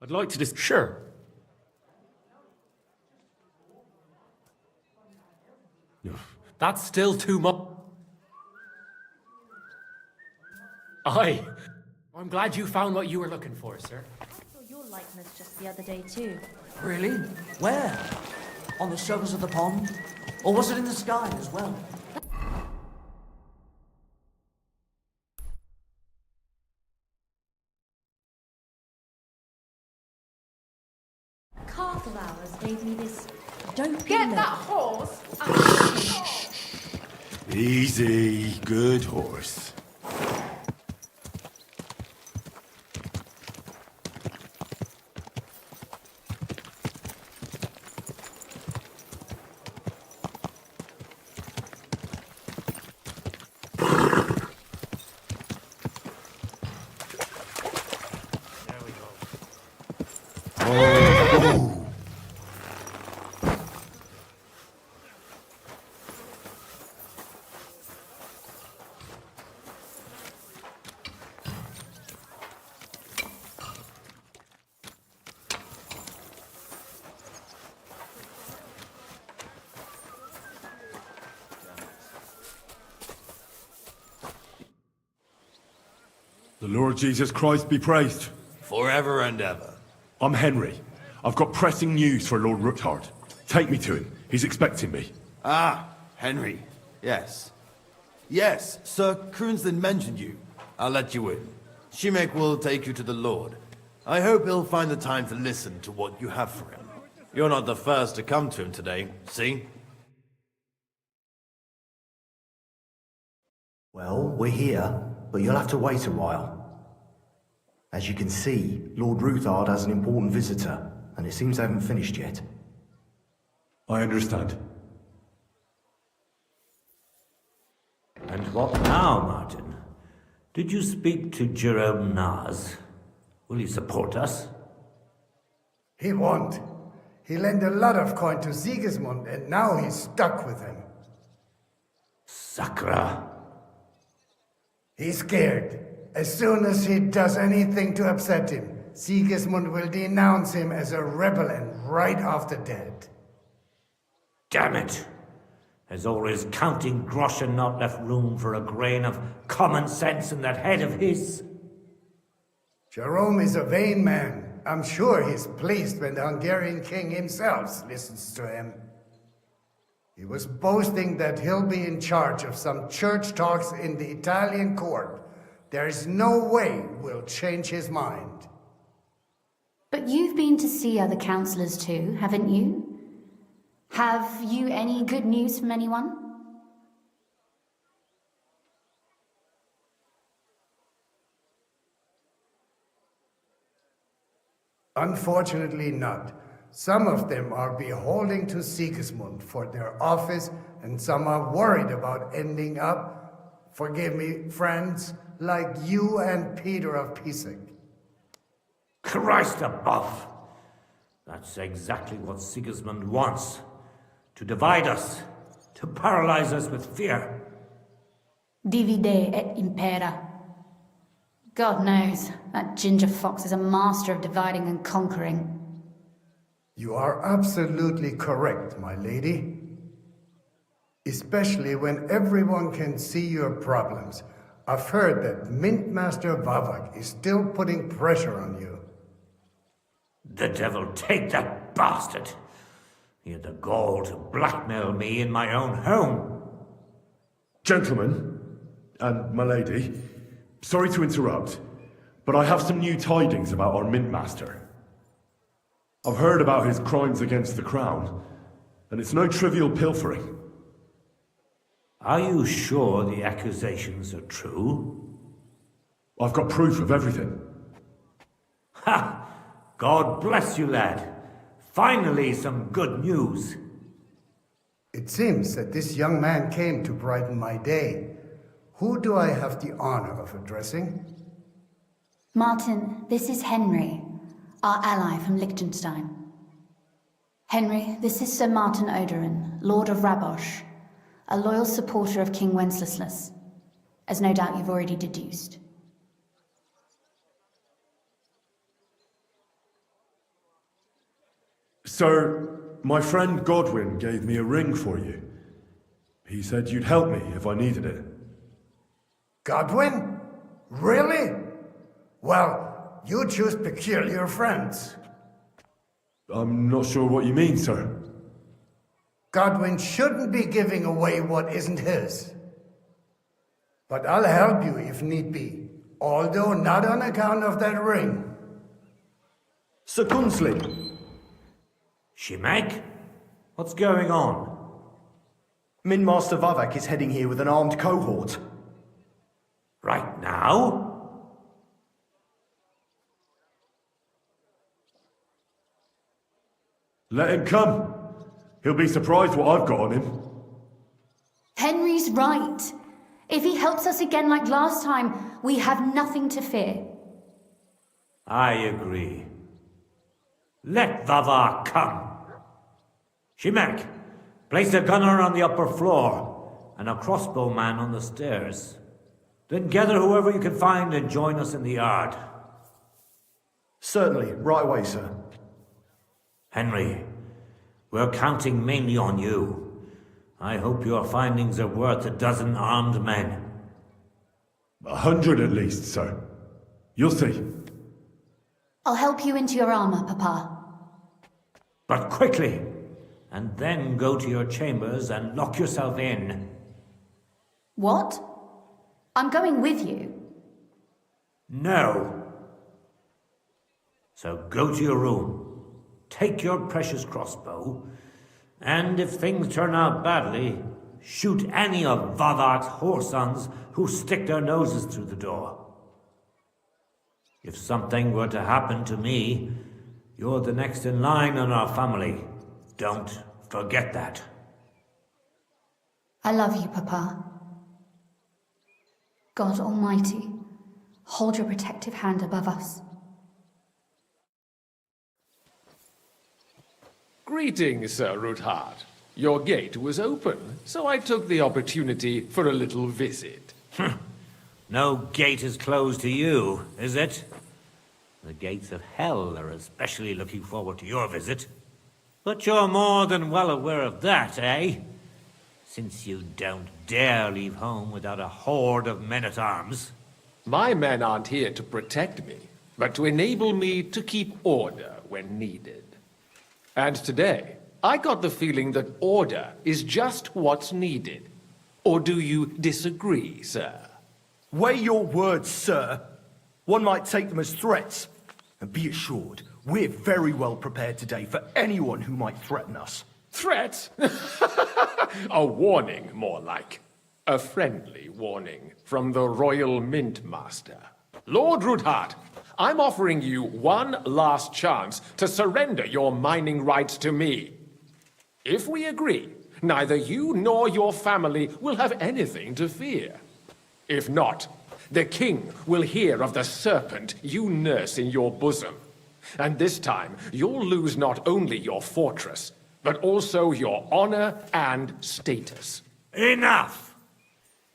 I'd like to just... Sure. That's still too much. Aye. I'm glad you found what you were looking for, sir. I saw your likeness just the other day, too. Really? Where? On the surface of the pond? Or was it in the sky as well? Calf of ours gave me this dopey Get look. that horse out. Easy. Good horse. The Lord Jesus Christ be praised. Forever and ever. I'm Henry. I've got pressing news for Lord Ruthard. Take me to him. He's expecting me. Ah, Henry. Yes. Yes, Sir Kunzlin mentioned you. I'll let you in. Shimek will take you to the Lord. I hope he'll find the time to listen to what you have for him. You're not the first to come to him today, see? Well, we're here, but you'll have to wait a while. As you can see, Lord Ruthard has an important visitor, and it seems they haven't finished yet. I understand. And what now, Martin? Did you speak to Jerome Naz? Will he support us? He won't. He lent a lot of coin to Sigismund, and now he's stuck with him. Sakra. He's scared. As soon as he does anything to upset him, Sigismund will denounce him as a rebel and right off the dead. Damn it! Has all his counting groschen not left room for a grain of common sense in that head of his? Jerome is a vain man. I'm sure he's pleased when the Hungarian king himself listens to him. He was boasting that he'll be in charge of some church talks in the Italian court. There's no way we'll change his mind. But you've been to see other councillors too, haven't you? Have you any good news from anyone? Unfortunately not. Some of them are beholding to Sigismund for their office, and some are worried about ending up, forgive me, friends, like you and Peter of Pisek. Christ above! That's exactly what Sigismund wants. To divide us, to paralyze us with fear. Divide et impera. God knows, that ginger fox is a master of dividing and conquering. You are absolutely correct, my lady. Especially when everyone can see your problems. I've heard that Mintmaster Vavak is still putting pressure on you. The devil take that bastard! He had the gall to blackmail me in my own home. Gentlemen, and my lady, sorry to interrupt, but I have some new tidings about our Mint Master. I've heard about his crimes against the crown, and it's no trivial pilfering. Are you sure the accusations are true? I've got proof of everything. Ha! God bless you, lad. Finally, some good news. It seems that this young man came to brighten my day. Who do I have the honor of addressing? Martin, this is Henry, our ally from Liechtenstein. Henry, this is Sir Martin Oderin, Lord of Rabosh, a loyal supporter of King Wenceslaus, as no doubt you've already deduced. Sir, my friend Godwin gave me a ring for you. He said you'd help me if I needed it. Godwin? Really? Well, you choose peculiar friends. I'm not sure what you mean, sir. Godwin shouldn't be giving away what isn't his. But I'll help you if need be, although not on account of that ring. Sir Kunzlin. Shimek? What's going on? Min-Master Vavak is heading here with an armed cohort. Right now? Let him come. He'll be surprised what I've got on him. Henry's right. If he helps us again like last time, we have nothing to fear. I agree. Let Vavar come. Shimek, place a gunner on the upper floor and a crossbowman on the stairs. Then gather whoever you can find and join us in the yard. Certainly, right away, sir. Henry, we're counting mainly on you. I hope your findings are worth 12 armed men. 100 at least, sir. You'll see. I'll help you into your armor, Papa. But quickly, and then go to your chambers and lock yourself in. What? I'm going with you. No. So go to your room, take your precious crossbow, and if things turn out badly, shoot any of Vavark's whoresons who stick their noses through the door. If something were to happen to me, you're the next in line in our family. Don't forget that. I love you, Papa. God Almighty, hold your protective hand above us. Greetings, Sir Ruthard. Your gate was open, so I took the opportunity for a little visit. No gate is closed to you, is it? The gates of hell are especially looking forward to your visit. But you're more than well aware of that, eh? Since you don't dare leave home without a horde of men-at-arms. My men aren't here to protect me, but to enable me to keep order when needed. And today, I got the feeling that order is just what's needed. Or do you disagree, sir? Weigh your words, sir. One might take them as threats. And be assured, we're very well prepared today for anyone who might threaten us. Threat? A warning, more like. A friendly warning from the Royal Mint Master. Lord Ruthard, I'm offering you one last chance to surrender your mining rights to me. If we agree, neither you nor your family will have anything to fear. If not, the king will hear of the serpent you nurse in your bosom. And this time, you'll lose not only your fortress, but also your honor and status. Enough!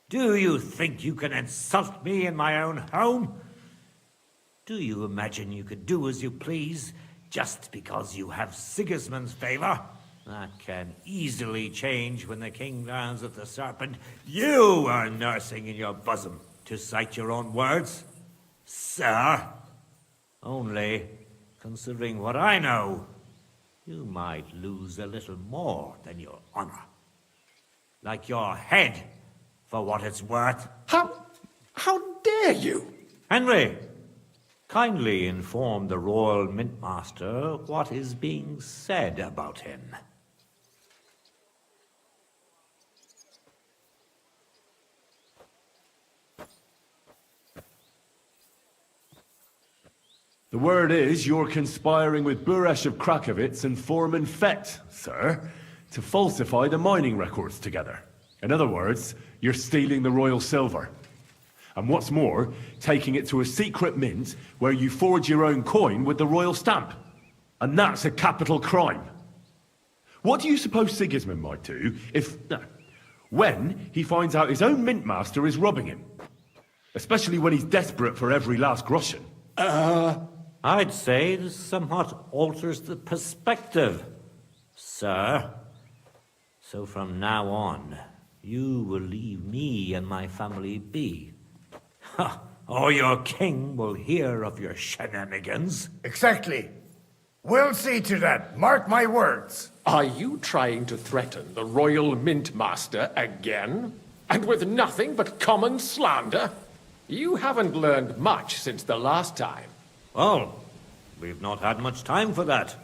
Do you think you can insult me in my own home? Do you imagine you could do as you please just because you have Sigismund's favor? That can easily change when the king learns of the serpent you are nursing in your bosom, to cite your own words, sir. Only, considering what I know, you might lose a little more than your honor. Like your head, for what it's worth. How dare you? Henry, kindly inform the Royal Mintmaster what is being said about him. The word is you're conspiring with Buresh of Krakowitz and Foreman Fett, sir, to falsify the mining records together. In other words, you're stealing the royal silver. And what's more, taking it to a secret mint where you forge your own coin with the royal stamp. And that's a capital crime. What do you suppose Sigismund might do when he finds out his own mint master is robbing him? Especially when he's desperate for every last groschen. I'd say this somewhat alters the perspective, sir. So from now on, you will leave me and my family be. Or your king will hear of your shenanigans. Exactly. We'll see to that. Mark my words. Are you trying to threaten the Royal Mint Master again? And with nothing but common slander? You haven't learned much since the last time. Well, we've not had much time for that.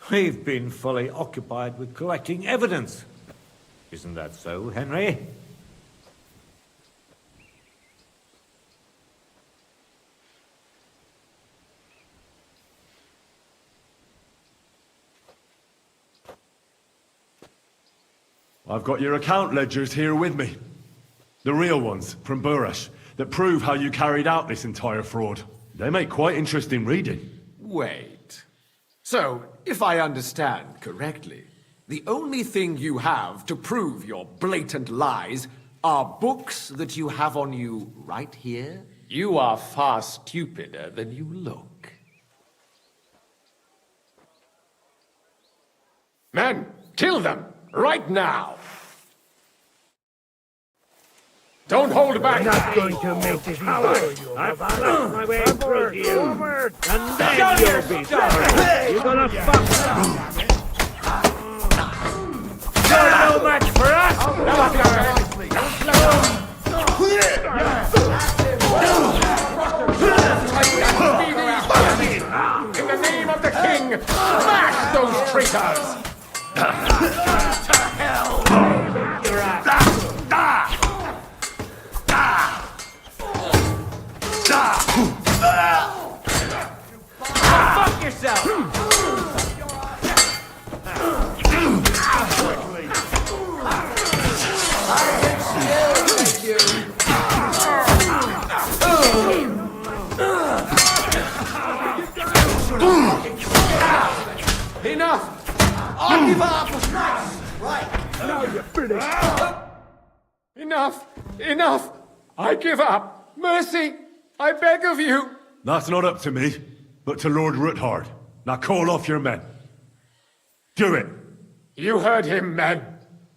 We've been fully occupied with collecting evidence. Isn't that so, Henry? I've got your account ledgers here with me. The real ones, from Buresh, that prove how you carried out this entire fraud. They make quite interesting reading. Wait. So, if I understand correctly, the only thing you have to prove your blatant lies are books that you have on you right here? You are far stupider than you look. Men, kill them! Right now! Don't hold back! I'm not going to make this easy for you. I've lost my way through to you, and then you'll be sorry. You're gonna fuck. You're no match for us! Now up your head! In the name of the king, smash those traitors! To hell! Your fuck yourself! Enough! I give up! Right. Now you're finished. Enough! Enough! I give up! Mercy! I beg of you! That's not up to me, but to Lord Ruthard. Now call off your men. Do it! You heard him, men.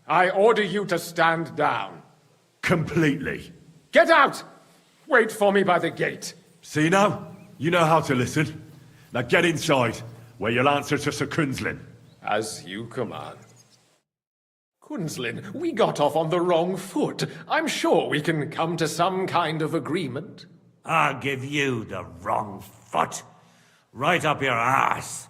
I order you to stand down. Completely. Get out! Wait for me by the gate. See now? You know how to listen. Now get inside, where you'll answer to Sir Kunzlin. As you command. Kunzlin, we got off on the wrong foot. I'm sure we can come to some kind of agreement. I'll give you the wrong foot. Right up your ass.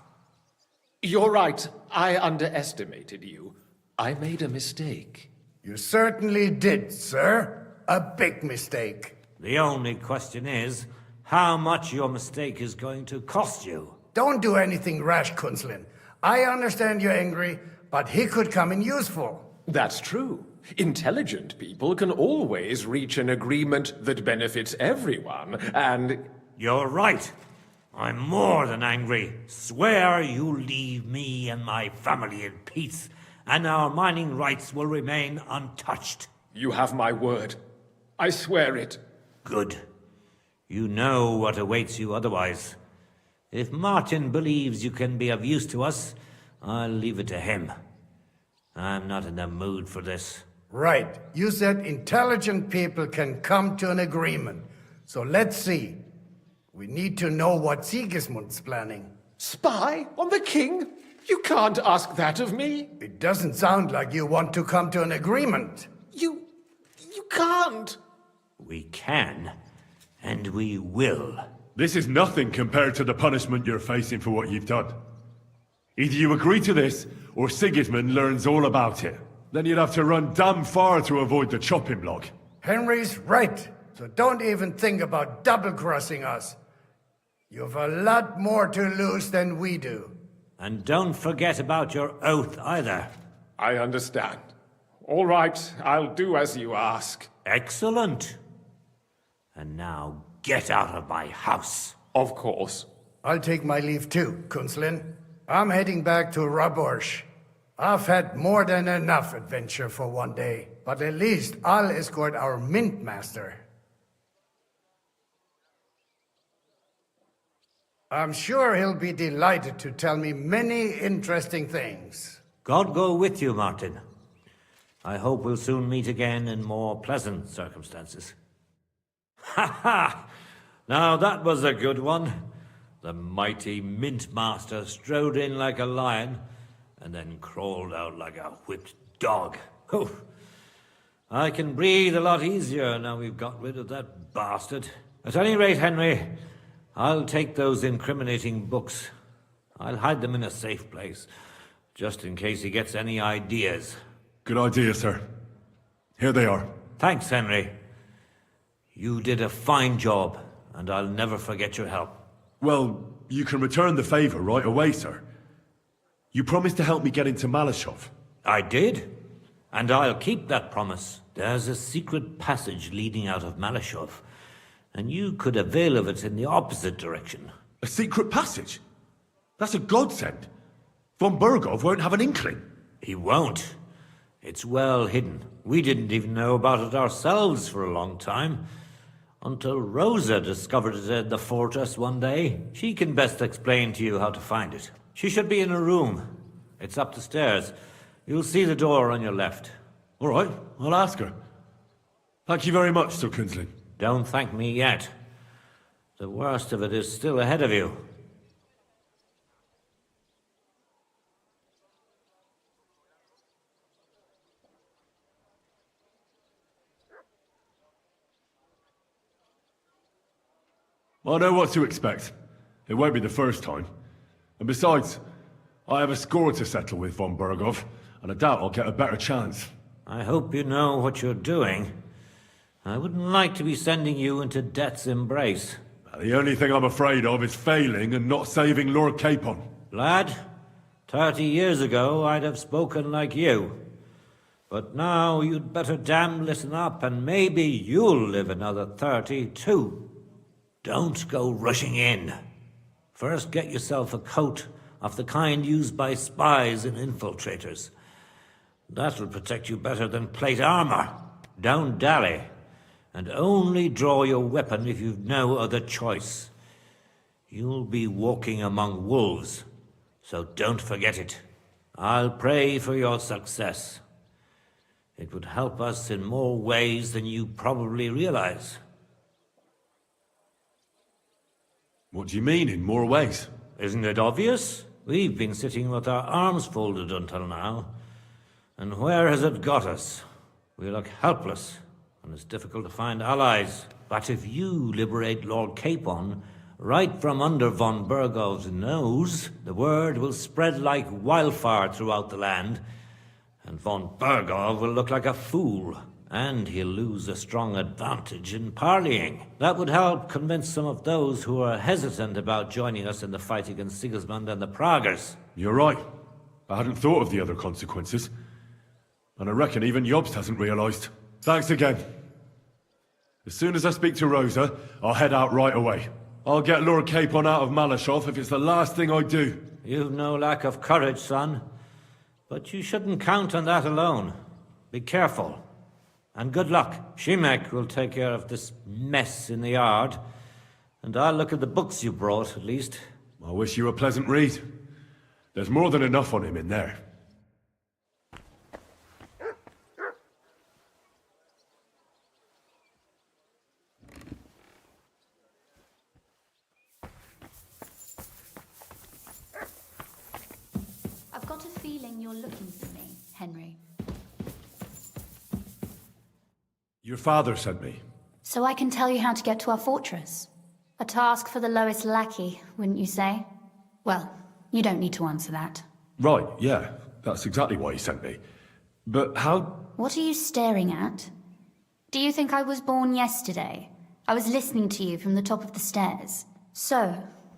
You're right. I underestimated you. I made a mistake. You certainly did, sir. A big mistake. The only question is, how much your mistake is going to cost you. Don't do anything rash, Kunzlin. I understand you're angry, but he could come in useful. That's true. Intelligent people can always reach an agreement that benefits everyone, and... You're right. I'm more than angry. Swear you leave me and my family in peace, and our mining rights will remain untouched. You have my word. I swear it. Good. You know what awaits you otherwise. If Martin believes you can be of use to us, I'll leave it to him. I'm not in the mood for this. Right. You said intelligent people can come to an agreement. So let's see. We need to know what Sigismund's planning. Spy on the king? You can't ask that of me. It doesn't sound like you want to come to an agreement. You can't. We can, and we will. This is nothing compared to the punishment you're facing for what you've done. Either you agree to this, or Sigismund learns all about it. Then you'd have to run damn far to avoid the chopping block. Henry's right, so don't even think about double-crossing us. You've a lot more to lose than we do. And don't forget about your oath either. I understand. All right, I'll do as you ask. Excellent. And now get out of my house. Of course. I'll take my leave too, Kunzlin. I'm heading back to Rabosh. I've had more than enough adventure for one day, but at least I'll escort our mint master. I'm sure he'll be delighted to tell me many interesting things. God go with you, Martin. I hope we'll soon meet again in more pleasant circumstances. Ha ha! Now that was a good one. The mighty mint master strode in like a lion, and then crawled out like a whipped dog. Oh, I can breathe a lot easier now we've got rid of that bastard. At any rate, Henry, I'll take those incriminating books. I'll hide them in a safe place, just in case he gets any ideas. Good idea, sir. Here they are. Thanks, Henry. You did a fine job, and I'll never forget your help. Well, you can return the favour right away, sir. You promised to help me get into Malashov. I did, and I'll keep that promise. There's a secret passage leading out of Malashov, and you could avail of it in the opposite direction. A secret passage? That's a godsend. Von Bergow won't have an inkling. He won't. It's well hidden. We didn't even know about it ourselves for a long time. Until Rosa discovered it in the fortress one day. She can best explain to you how to find it. She should be in her room. It's up the stairs. You'll see the door on your left. All right, I'll ask her. Thank you very much, Sir Kunzlin. Don't thank me yet. The worst of it is still ahead of you. I know what to expect. It won't be the first time. And besides, I have a score to settle with von Bergow, and I doubt I'll get a better chance. I hope you know what you're doing. I wouldn't like to be sending you into death's embrace. The only thing I'm afraid of is failing and not saving Lord Capon. Lad, 30 years ago I'd have spoken like you. But now you'd better damn listen up, and maybe you'll live another 30 too. Don't go rushing in. First get yourself a coat of the kind used by spies and infiltrators. That'll protect you better than plate armor. Don't dally. And only draw your weapon if you've no other choice. You'll be walking among wolves, so don't forget it. I'll pray for your success. It would help us in more ways than you probably realize. What do you mean, in more ways? Isn't it obvious? We've been sitting with our arms folded until now. And where has it got us? We look helpless, and it's difficult to find allies. But if you liberate Lord Capon, right from under von Bergow's nose, the word will spread like wildfire throughout the land, and von Bergow will look like a fool, and he'll lose a strong advantage in parleying. That would help convince some of those who are hesitant about joining us in the fight against Sigismund and the Praguers. You're right. I hadn't thought of the other consequences. And I reckon even Jobst hasn't realized. Thanks again. As soon as I speak to Rosa, I'll head out right away. I'll get Lord Capon out of Malashov if it's the last thing I do. You've no lack of courage, son. But you shouldn't count on that alone. Be careful. And good luck. Shimek will take care of this mess in the yard. And I'll look at the books you brought, at least. I wish you a pleasant read. There's more than enough on him in there. I've got a feeling you're looking for me, Henry. Your father sent me. So I can tell you how to get to our fortress. A task for the lowest lackey, wouldn't you say? Well, you don't need to answer that. Right, yeah. That's exactly why he sent me. But how... What are you staring at? Do you think I was born yesterday? I was listening to you from the top of the stairs. So,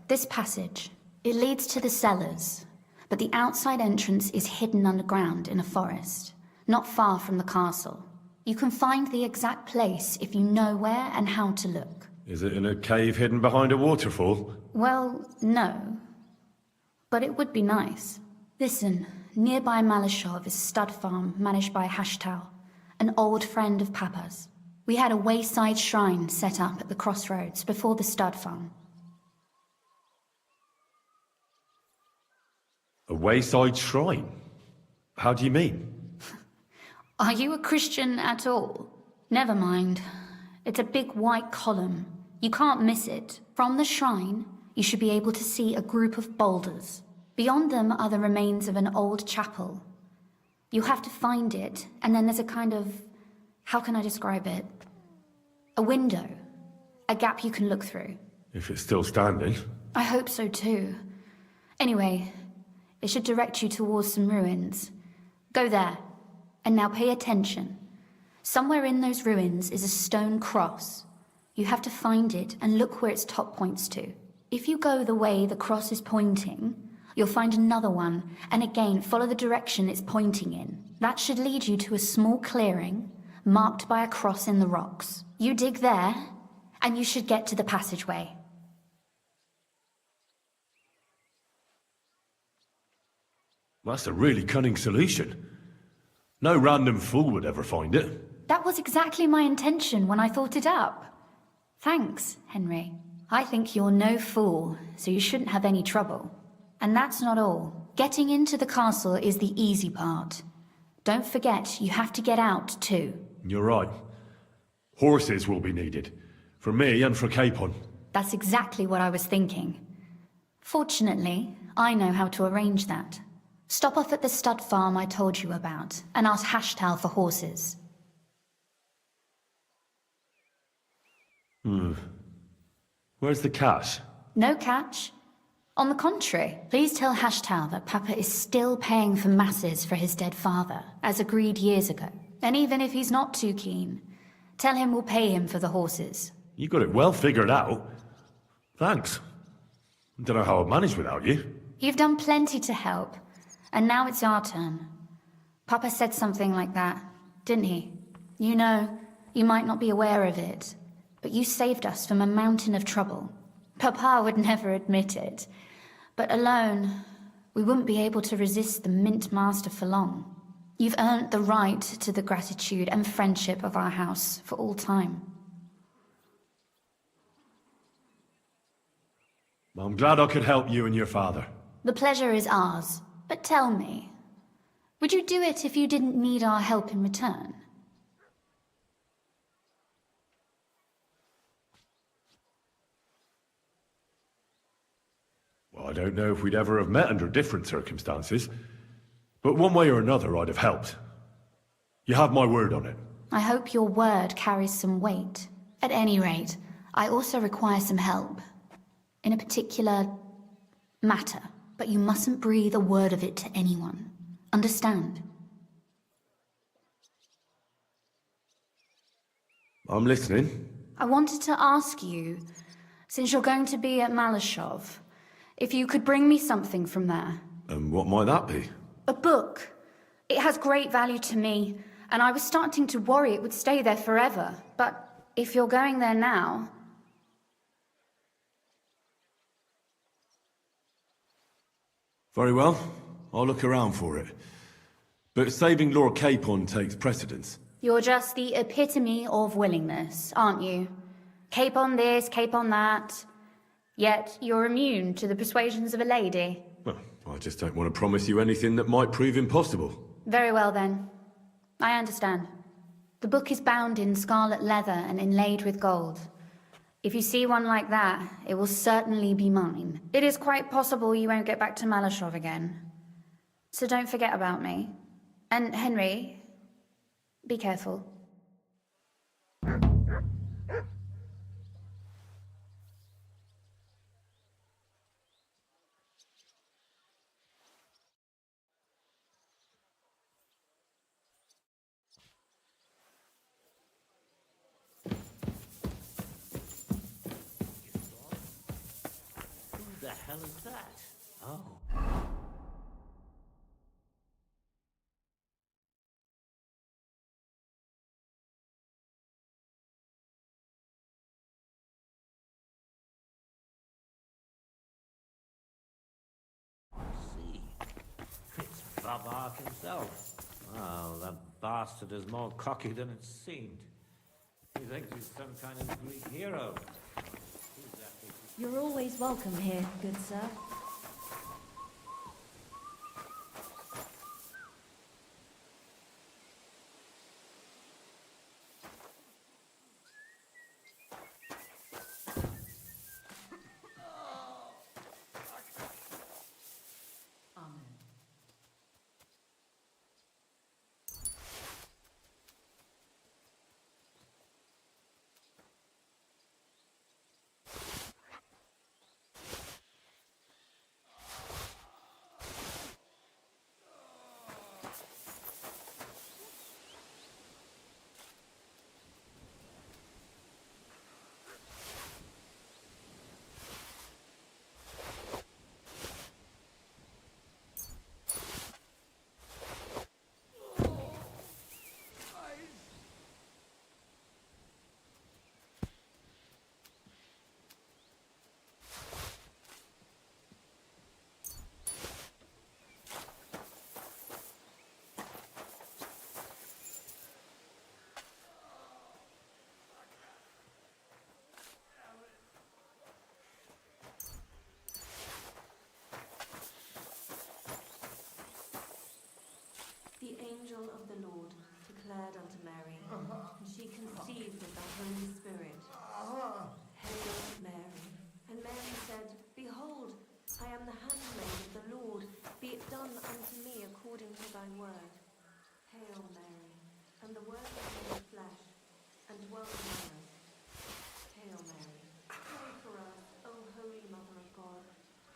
this passage, it leads to the cellars, but the outside entrance is hidden underground in a forest, not far from the castle. You can find the exact place if you know where and how to look. Is it in a cave hidden behind a waterfall? Well, no. But it would be nice. Listen, nearby Malashov is Stud Farm, managed by Hashtal, an old friend of Papa's. We had a wayside shrine set up at the crossroads before the Stud Farm. A wayside shrine? How do you mean? Are you a Christian at all? Never mind. It's a big white column. You can't miss it. From the shrine, you should be able to see a group of boulders. Beyond them are the remains of an old chapel. You have to find it, and then there's a kind of... how can I describe it? A window. A gap you can look through. If it's still standing. I hope so too. Anyway, it should direct you towards some ruins. Go there. And now pay attention. Somewhere in those ruins is a stone cross. You have to find it and look where its top points to. If you go the way the cross is pointing, you'll find another one, and again follow the direction it's pointing in. That should lead you to a small clearing, marked by a cross in the rocks. You dig there, and you should get to the passageway. That's a really cunning solution. No random fool would ever find it. That was exactly my intention when I thought it up. Thanks, Henry. I think you're no fool, so you shouldn't have any trouble. And that's not all. Getting into the castle is the easy part. Don't forget, you have to get out too. You're right. Horses will be needed. For me and for Capon. That's exactly what I was thinking. Fortunately, I know how to arrange that. Stop off at the stud farm I told you about, and ask Hashtal for horses. Where's the cash? No catch. On the contrary, please tell Hashtal that Papa is still paying for masses for his dead father, as agreed years ago. And even if he's not too keen, tell him we'll pay him for the horses. You got it well figured out. Thanks. Don't know how I'd manage without you. You've done plenty to help, and now it's our turn. Papa said something like that, didn't he? You know, you might not be aware of it, but you saved us from a mountain of trouble. Papa would never admit it, but alone, we wouldn't be able to resist the Mint Master for long. You've earned the right to the gratitude and friendship of our house for all time. I'm glad I could help you and your father. The pleasure is ours, but tell me, would you do it if you didn't need our help in return? Well, I don't know if we'd ever have met under different circumstances, but one way or another I'd have helped. You have my word on it. I hope your word carries some weight. At any rate, I also require some help. In a particular matter, but you mustn't breathe a word of it to anyone. Understand? I'm listening. I wanted to ask you, since you're going to be at Malashov, if you could bring me something from there. And what might that be? A book. It has great value to me, and I was starting to worry it would stay there forever. But if you're going there now... Very well. I'll look around for it. But saving Lord Capon takes precedence. You're just the epitome of willingness, aren't you? Capon this, Capon that. Yet you're immune to the persuasions of a lady. Well, I just don't want to promise you anything that might prove impossible. Very well then. I understand. The book is bound in scarlet leather and inlaid with gold. If you see one like that, it will certainly be mine. It is quite possible you won't get back to Malashov again. So don't forget about me. And Henry, be careful. The hell is that? Oh. I see. It's Babark himself. Well, that bastard is more cocky than it seemed. He thinks he's some kind of Greek hero. You're always welcome here, good sir. The angel of the Lord declared unto Mary, and she conceived of the Holy Spirit. Hail Mary. And Mary said, Behold, I am the handmaid of the Lord. Be it done unto me according to thy word. Hail Mary. And the word became flesh and dwelt among us. Hail Mary. Pray for us, O Holy Mother of God,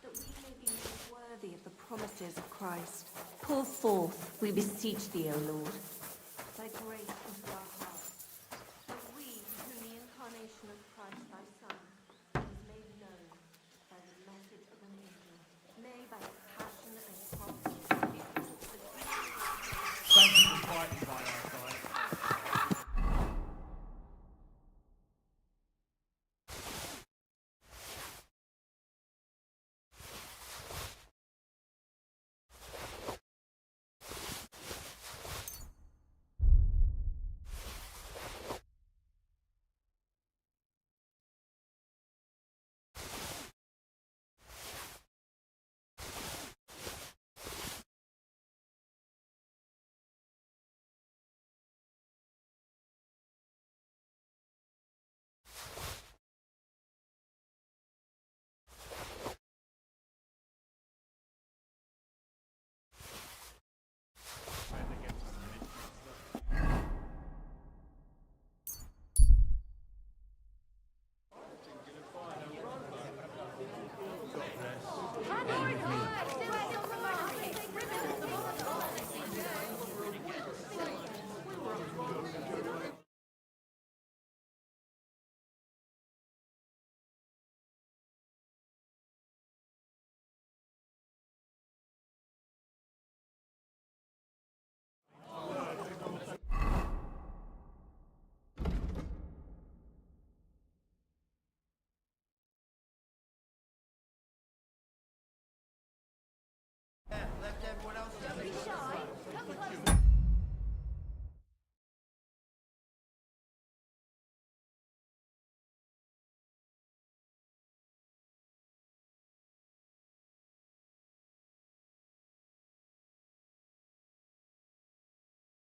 that we may be made worthy of the promises of Christ. Pour forth, we beseech thee, O Lord,